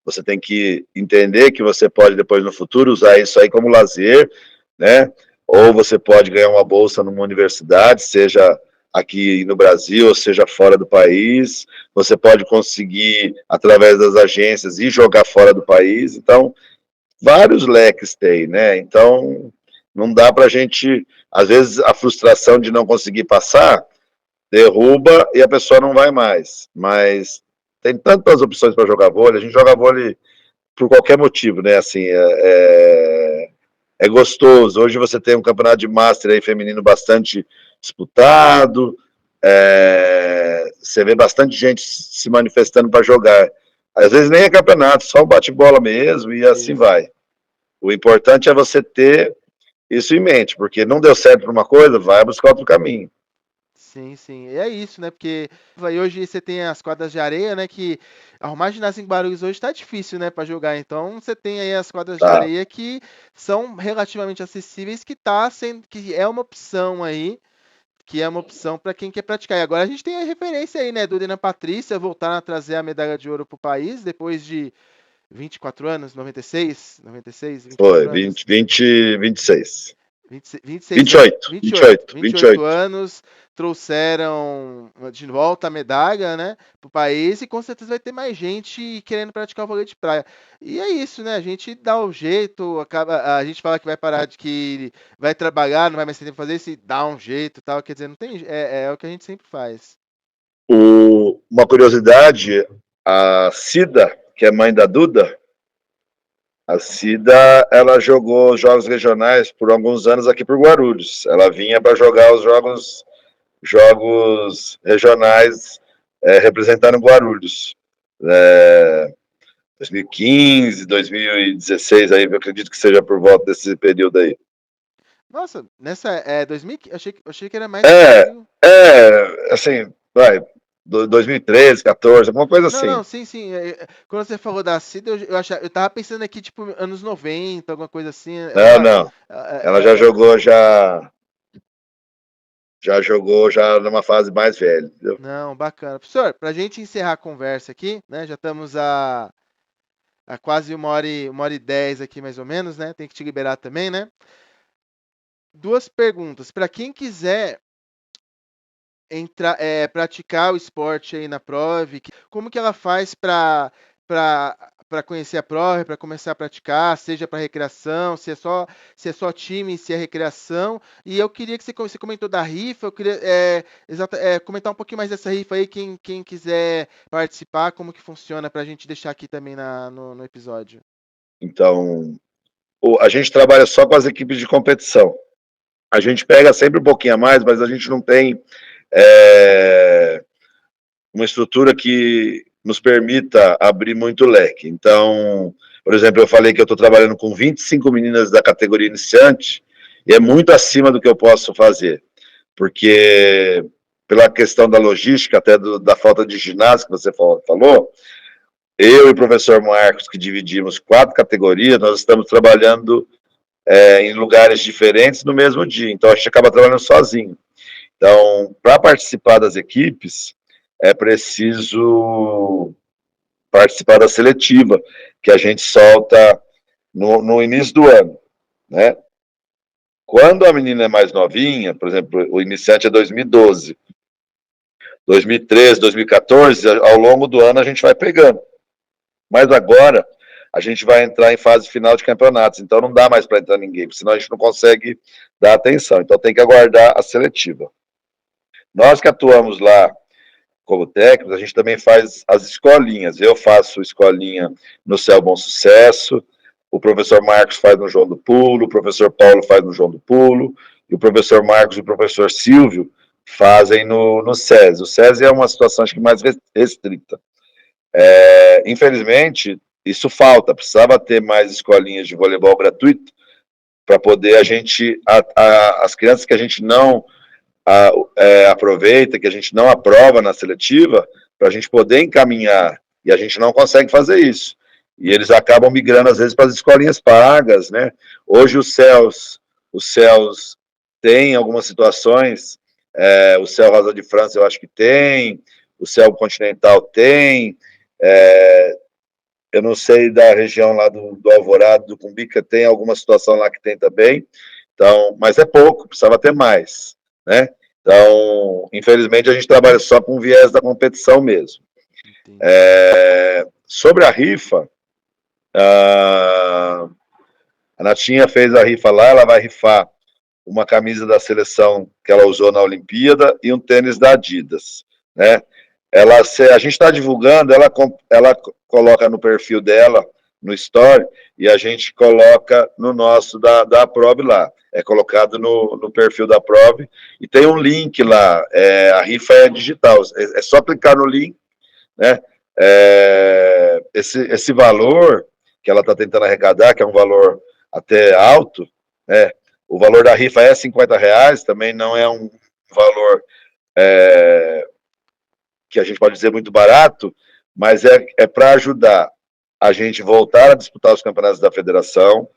Você tem que entender que você pode depois no futuro usar isso aí como lazer, né? Ou você pode ganhar uma bolsa numa universidade, seja aqui no Brasil, ou seja fora do país. Você pode conseguir, através das agências, ir jogar fora do país. Então, vários leques tem, né? Então, não dá para a gente... Às vezes, a frustração de não conseguir passar derruba e a pessoa não vai mais. Mas tem tantas opções para jogar vôlei. A gente joga vôlei por qualquer motivo, né? Assim, é gostoso. Hoje você tem um campeonato de Master aí feminino bastante disputado, você vê bastante gente se manifestando para jogar. Às vezes nem é campeonato, só um bate-bola mesmo e assim Isso. vai. O importante é você ter isso em mente, porque não deu certo para uma coisa, vai buscar outro caminho. Sim, sim. E é isso, né? Porque hoje você tem as quadras de areia, né? Que arrumar ginásio em Guarulhos hoje tá difícil, né? Para jogar. Então você tem aí as quadras de Tá. areia que são relativamente acessíveis, que é uma opção aí, que é uma opção para quem quer praticar. E agora a gente tem a referência aí, né? Dudena Patrícia voltaram a trazer a medalha de ouro para o país depois de 24 anos, 96, Foi, 24 anos. 20, 20, 26. 26 anos, 28, 28, 28 28. anos, trouxeram de volta a medalha, né, para o país e com certeza vai ter mais gente querendo praticar o vôlei de praia. E é isso, né? A gente dá o jeito, a gente fala que vai parar de que vai trabalhar, não vai mais ter tempo pra fazer isso, e dá um jeito, e tal. Quer dizer, não tem, é o que a gente sempre faz. Uma curiosidade, a Cida, que é mãe da Duda, a Cida, ela jogou jogos regionais por alguns anos aqui por Guarulhos. Ela vinha para jogar os jogos regionais representando Guarulhos. 2015, 2016, aí, eu acredito que seja por volta desse período aí. Nossa, nessa 2000, achei que era mais de É, 2000. assim, vai, 2013, 14, alguma coisa Não, assim. não, sim, sim. Quando você falou da Cida, eu tava pensando aqui, tipo, anos 90, alguma coisa assim. Não, não. Ela já jogou já numa fase mais velha, entendeu? Não, bacana. Professor, para a gente encerrar a conversa aqui, né? Já estamos a quase 1h10 aqui, mais ou menos, né? Tem que te liberar também, né? Duas perguntas. Para quem quiser praticar o esporte aí na Prove, como que ela faz para conhecer a Prove, para começar a praticar, seja para recreação, se é só time, se é recreação. E eu queria que você comentou da rifa, eu queria comentar um pouquinho mais dessa rifa aí, quem quiser participar, como que funciona, para a gente deixar aqui também no episódio. Então, a gente trabalha só com as equipes de competição. A gente pega sempre um pouquinho a mais, mas a gente não tem uma estrutura que nos permita abrir muito leque. Então, por exemplo, eu falei que eu estou trabalhando com 25 meninas da categoria iniciante, e é muito acima do que eu posso fazer, porque pela questão da logística, até da falta de ginásio que você falou, eu e o professor Marcos, que dividimos 4 categorias, nós estamos trabalhando em lugares diferentes no mesmo dia, então a gente acaba trabalhando sozinho. Então, para participar das equipes, é preciso participar da seletiva, que a gente solta no início do ano, né? Quando a menina é mais novinha, por exemplo, o iniciante é 2012, 2013, 2014, ao longo do ano a gente vai pegando. Mas agora a gente vai entrar em fase final de campeonatos, então não dá mais para entrar ninguém, senão a gente não consegue dar atenção. Então tem que aguardar a seletiva. Nós que atuamos lá como técnicos, a gente também faz as escolinhas. Eu faço escolinha no Céu Bom Sucesso, o professor Marcos faz no João do Pulo, o professor Paulo faz no João do Pulo, e o professor Marcos e o professor Silvio fazem no SESI. O SESI é uma situação, acho que mais restrita. Infelizmente, isso falta. Precisava ter mais escolinhas de voleibol gratuito para poder a gente, as crianças que a gente não aproveita, que a gente não aprova na seletiva, para a gente poder encaminhar. E a gente não consegue fazer isso. E eles acabam migrando, às vezes, para as escolinhas pagas, né? Hoje os céus têm algumas situações, o Céu Rosa de França eu acho que tem, o Céu Continental tem, eu não sei da região lá do Alvorado, do Cumbica, tem alguma situação lá que tem também, então, mas é pouco, precisava ter mais, né? Então, infelizmente, a gente trabalha só com o viés da competição mesmo. Sobre a rifa, a Natinha fez a rifa lá, ela vai rifar uma camisa da seleção que ela usou na Olimpíada e um tênis da Adidas, né? A gente está divulgando, ela coloca no perfil dela, no story, e a gente coloca no nosso da Prove lá. É colocado no perfil da Prove e tem um link lá. A rifa é digital, é só clicar no link, né? Esse valor que ela está tentando arrecadar, que é um valor até alto, né? O valor da rifa é R$50, também não é um valor que a gente pode dizer muito barato, mas é para ajudar a gente voltar a disputar os campeonatos da federação,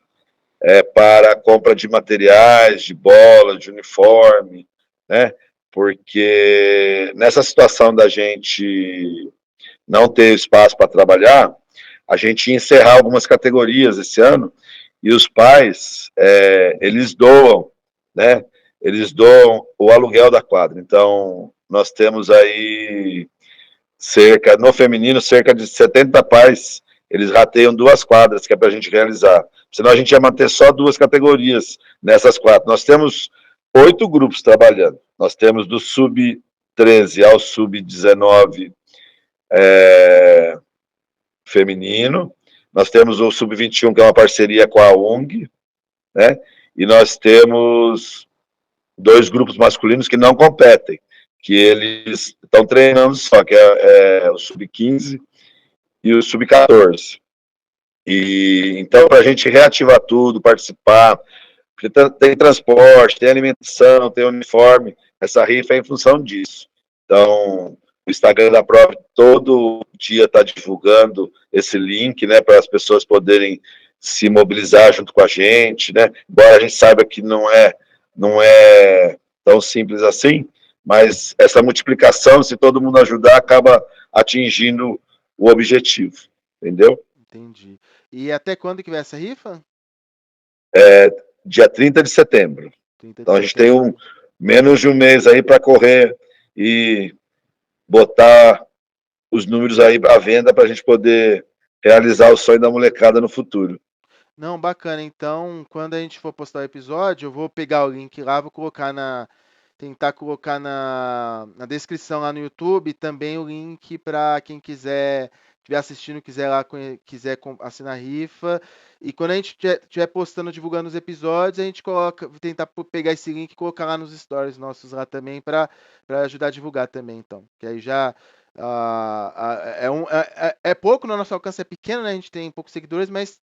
para a compra de materiais, de bola, de uniforme, né? Porque nessa situação da gente não ter espaço para trabalhar, a gente ia encerrar algumas categorias esse ano e os pais, eles doam, né? Eles doam o aluguel da quadra. Então, nós temos aí no feminino, cerca de 70 pais, eles rateiam 2 quadras, que é para a gente realizar. Senão a gente ia manter só 2 categorias nessas 4. Nós temos 8 grupos trabalhando. Nós temos do sub-13 ao sub-19 feminino. Nós temos o sub-21, que é uma parceria com a ONG, né? E nós temos 2 grupos masculinos que não competem, que eles estão treinando só, que é o sub-15 e o sub-14. E então, para a gente reativar tudo, participar, porque tem transporte, tem alimentação, tem uniforme, essa rifa é em função disso. Então, o Instagram da Prove todo dia está divulgando esse link, né, para as pessoas poderem se mobilizar junto com a gente, né? Embora a gente saiba que não é tão simples assim, mas essa multiplicação, se todo mundo ajudar, acaba atingindo o objetivo, entendeu? Entendi. E até quando que vai essa rifa? Dia 30 de setembro. 30 de Então a gente tem setembro. menos de um mês aí para correr e botar os números aí à venda para a gente poder realizar o sonho da molecada no futuro. Não, bacana. Então, quando a gente for postar o episódio, eu vou pegar o link lá, vou colocar tentar colocar na descrição lá no YouTube também o link para quem estiver assistindo, quiser lá, assinar a rifa. E quando a gente estiver postando, divulgando os episódios, a gente tentar pegar esse link e colocar lá nos stories nossos lá também para ajudar a divulgar também, então. Que aí já é pouco, no nosso alcance é pequeno, né? A gente tem poucos seguidores, mas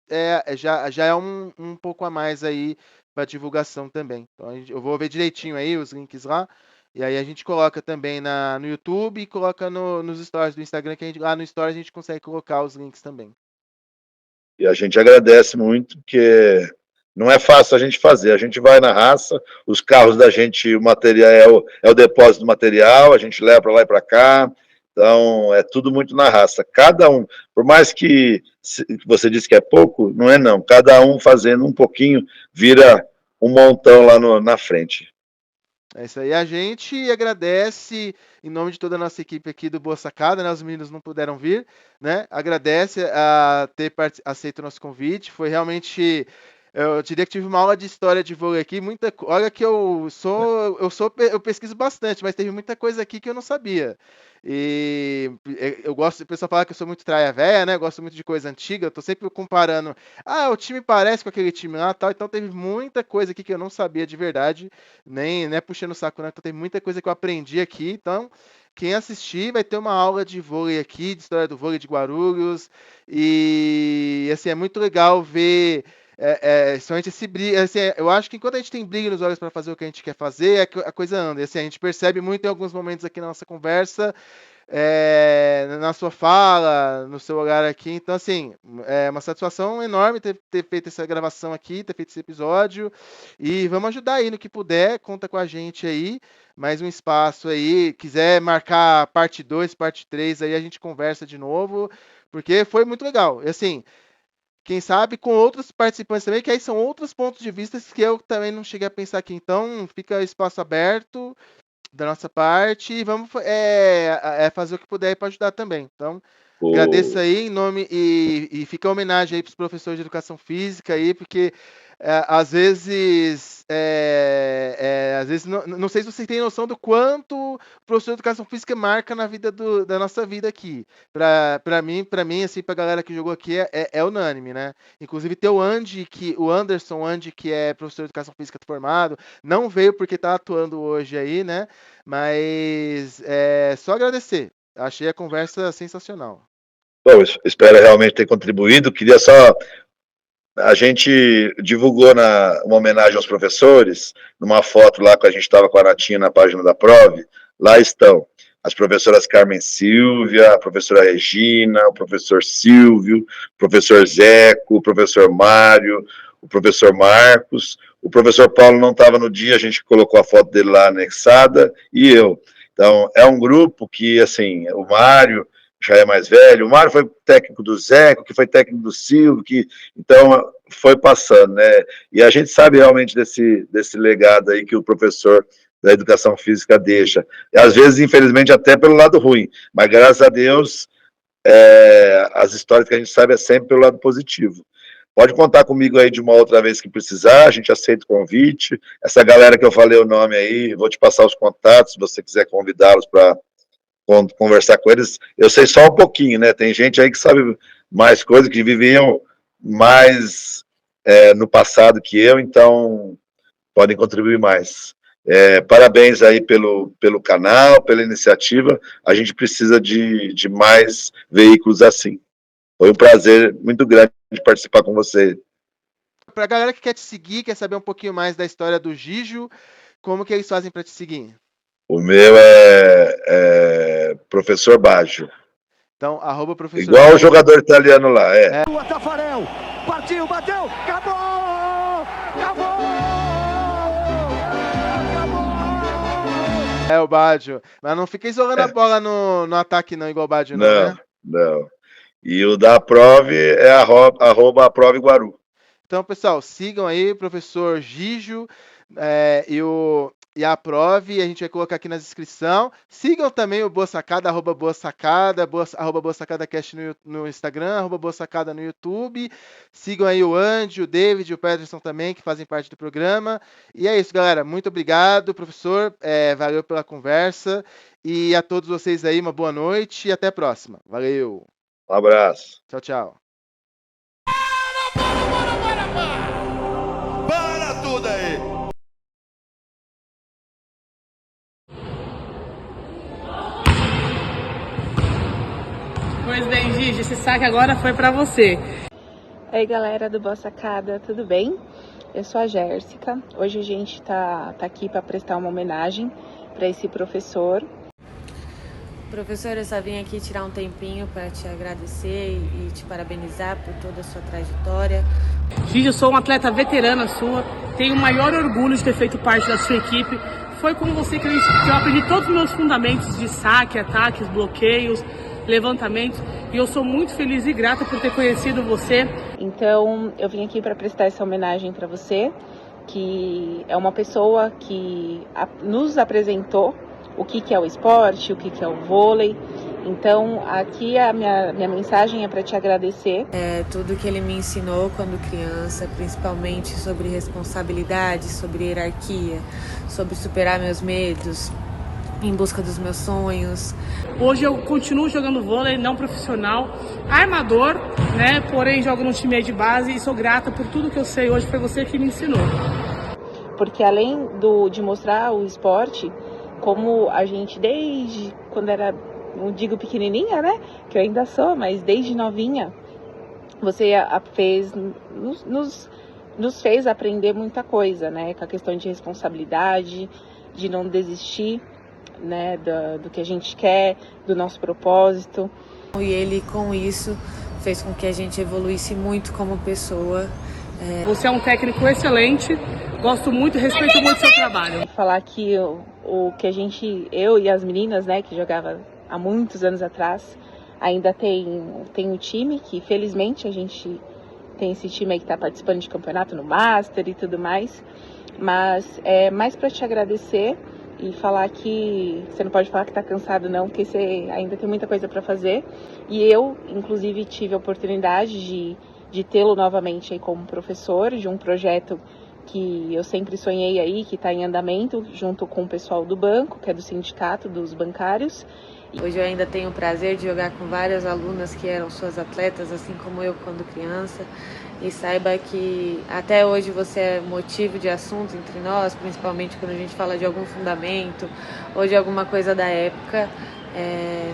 já é um pouco a mais aí para divulgação também. Então eu vou ver direitinho aí os links lá. E aí a gente coloca também no YouTube e coloca nos stories do Instagram, que lá no stories a gente consegue colocar os links também. E a gente agradece muito, porque não é fácil a gente fazer. A gente vai na raça, os carros da gente, o material é o depósito do material, a gente leva para lá e para cá. Então, é tudo muito na raça. Cada um, por mais que você disse que é pouco, não é não. Cada um fazendo um pouquinho, vira um montão lá na frente. É isso aí. A gente agradece em nome de toda a nossa equipe aqui do Boa Sacada, né? Os meninos não puderam vir, né? Agradece a ter aceito o nosso convite. Foi realmente, eu diria que tive uma aula de história de vôlei aqui. Olha que eu pesquiso bastante, mas teve muita coisa aqui que eu não sabia. E eu gosto, o pessoal fala que eu sou muito traia véia, né? Eu gosto muito de coisa antiga. Eu tô sempre comparando. Ah, o time parece com aquele time lá, tal. Então teve muita coisa aqui que eu não sabia de verdade, nem né, puxando o saco, né? Então tem muita coisa que eu aprendi aqui. Então, quem assistir vai ter uma aula de vôlei aqui, de história do vôlei de Guarulhos. E assim, é muito legal ver. Somente esse brilho, assim, eu acho que enquanto a gente tem brilho nos olhos para fazer o que a gente quer fazer, a coisa anda. E, assim, a gente percebe muito em alguns momentos aqui na nossa conversa, na sua fala, no seu olhar aqui. Então, assim, é uma satisfação enorme ter feito essa gravação aqui, ter feito esse episódio. E vamos ajudar aí no que puder, conta com a gente aí. Mais um espaço aí. Quiser marcar parte 2, parte 3, aí a gente conversa de novo, porque foi muito legal. E assim. Quem sabe com outros participantes também, que aí são outros pontos de vista que eu também não cheguei a pensar aqui. Então, fica espaço aberto da nossa parte e vamos fazer o que puder para ajudar também. Então, agradeço aí em nome e fica a homenagem aí para os professores de educação física aí, porque às vezes não sei se vocês têm noção do quanto o professor de educação física marca na vida da nossa vida aqui. Para mim, assim, para a galera que jogou aqui é unânime, né? Inclusive tem o Anderson Andy, que é professor de educação física formado, não veio porque está atuando hoje aí, né? Mas só agradecer. Achei a conversa sensacional. Bom, espero realmente ter contribuído. Queria só. A gente divulgou uma homenagem aos professores, numa foto lá que a gente estava com a Natinha na página da Prove. Lá estão as professoras Carmen Silvia, a professora Regina, o professor Silvio, o professor Zeco, o professor Mário, o professor Marcos. O professor Paulo não estava no dia, a gente colocou a foto dele lá anexada, e eu. Então, é um grupo que, assim, o Mário já é mais velho, o Mário foi técnico do Zeco, que foi técnico do Silvio, então foi passando, né? E a gente sabe realmente desse legado aí que o professor da educação física deixa. E às vezes, infelizmente, até pelo lado ruim, mas graças a Deus, as histórias que a gente sabe é sempre pelo lado positivo. Pode contar comigo aí de uma outra vez que precisar, a gente aceita o convite. Essa galera que eu falei o nome aí, vou te passar os contatos, se você quiser convidá-los para conversar com eles. Eu sei só um pouquinho, né? Tem gente aí que sabe mais coisas, que viviam mais no passado que eu, então podem contribuir mais. Parabéns aí pelo canal, pela iniciativa. A gente precisa de mais veículos assim. Foi um prazer muito grande participar com você. Para a galera que quer te seguir, quer saber um pouquinho mais da história do Gijo, como que eles fazem para te seguir? O meu é Professor Baggio. Então, @professor Igual Baggio. o jogador italiano lá, O Tafarel, partiu, bateu, acabou! Acabou! O Baggio. Mas não fica isolando a bola no ataque não, igual o Baggio não, né? Não. E o da Prove é @AproveGuaru. Então, pessoal, sigam aí o professor Gijo e a Prove, a gente vai colocar aqui na descrição. Sigam também o Boa Sacada, @Boa Sacada, @Boa Sacada Cast no Instagram, @Boa Sacada no YouTube. Sigam aí o Andy, o David e o Peterson também, que fazem parte do programa. E é isso, galera. Muito obrigado, professor. Valeu pela conversa. E a todos vocês aí, uma boa noite e até a próxima. Valeu. Um abraço. Tchau, tchau. Para tudo aí! Pois bem, Gigi, esse saque agora foi pra você. Oi, galera do Boa Sacada, tudo bem? Eu sou a Jéssica. Hoje a gente tá aqui para prestar uma homenagem para esse professor. Professor, eu só vim aqui tirar um tempinho para te agradecer e te parabenizar por toda a sua trajetória. Gigi, eu sou uma atleta veterana sua, tenho o maior orgulho de ter feito parte da sua equipe. Foi com você que eu aprendi todos os meus fundamentos de saque, ataques, bloqueios, levantamentos, e eu sou muito feliz e grata por ter conhecido você. Então, eu vim aqui para prestar essa homenagem para você, que é uma pessoa que nos apresentou o que é o esporte, o que é o vôlei. Então, aqui a minha mensagem é para te agradecer. Tudo que ele me ensinou quando criança, principalmente sobre responsabilidade, sobre hierarquia, sobre superar meus medos, em busca dos meus sonhos. Hoje eu continuo jogando vôlei, não profissional, armador, né? Porém jogo no time de base e sou grata por tudo que eu sei hoje, foi você que me ensinou. Porque além de mostrar o esporte, como a gente desde quando era, não digo pequenininha, né? Que eu ainda sou, mas desde novinha, você nos fez aprender muita coisa, né? Com a questão de responsabilidade, de não desistir, né? Do que a gente quer, do nosso propósito. E ele, com isso, fez com que a gente evoluísse muito como pessoa. Você é um técnico excelente, gosto muito e respeito muito o seu trabalho. Falar que o que eu e as meninas, né, que jogava há muitos anos atrás, ainda tem um time que felizmente a gente tem esse time aí que está participando de campeonato no Master e tudo mais, mas é mais para te agradecer e falar que você não pode falar que está cansado não, porque você ainda tem muita coisa para fazer, e eu inclusive tive a oportunidade de tê-lo novamente aí como professor de um projeto que eu sempre sonhei aí, que está em andamento, junto com o pessoal do banco, que é do sindicato dos bancários. Hoje eu ainda tenho o prazer de jogar com várias alunas que eram suas atletas, assim como eu quando criança. E saiba que até hoje você é motivo de assunto entre nós, principalmente quando a gente fala de algum fundamento ou de alguma coisa da época.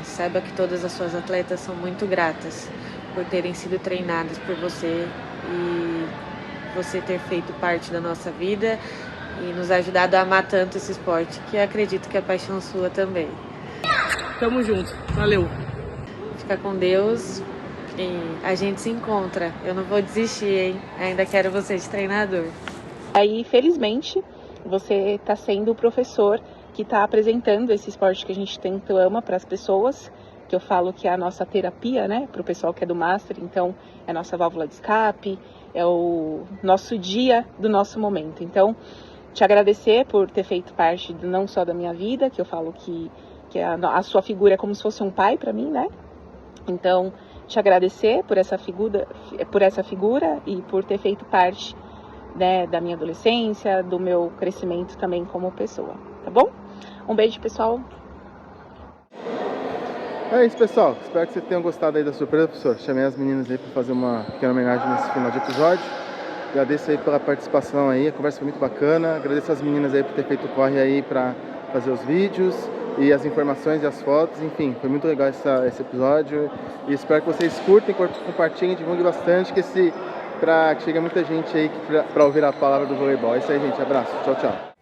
Saiba que todas as suas atletas são muito gratas por terem sido treinadas por você e você ter feito parte da nossa vida e nos ajudado a amar tanto esse esporte, que eu acredito que é paixão sua também. Tamo junto, valeu. Fica com Deus e a gente se encontra. Eu não vou desistir, hein? Ainda quero você de treinador. Aí, felizmente, você está sendo o professor que está apresentando esse esporte que a gente tanto ama para as pessoas, que eu falo que é a nossa terapia, né, para o pessoal que é do Master. Então, é a nossa válvula de escape, é o nosso dia do nosso momento. Então, te agradecer por ter feito parte não só da minha vida, que eu falo que a sua figura é como se fosse um pai para mim, né? Então, te agradecer por essa figura e por ter feito parte, né, da minha adolescência, do meu crescimento também como pessoa, tá bom? Um beijo, pessoal. É isso, pessoal. Espero que vocês tenham gostado aí da surpresa, professor. Chamei as meninas aí para fazer uma pequena homenagem nesse final de episódio. Agradeço aí pela participação aí, a conversa foi muito bacana. Agradeço as meninas aí por ter feito o corre aí para fazer os vídeos e as informações e as fotos. Enfim, foi muito legal esse episódio. E espero que vocês curtem, compartilhem, divulguem bastante, para que chegue muita gente aí para ouvir a palavra do voleibol. É isso aí, gente. Abraço. Tchau, tchau.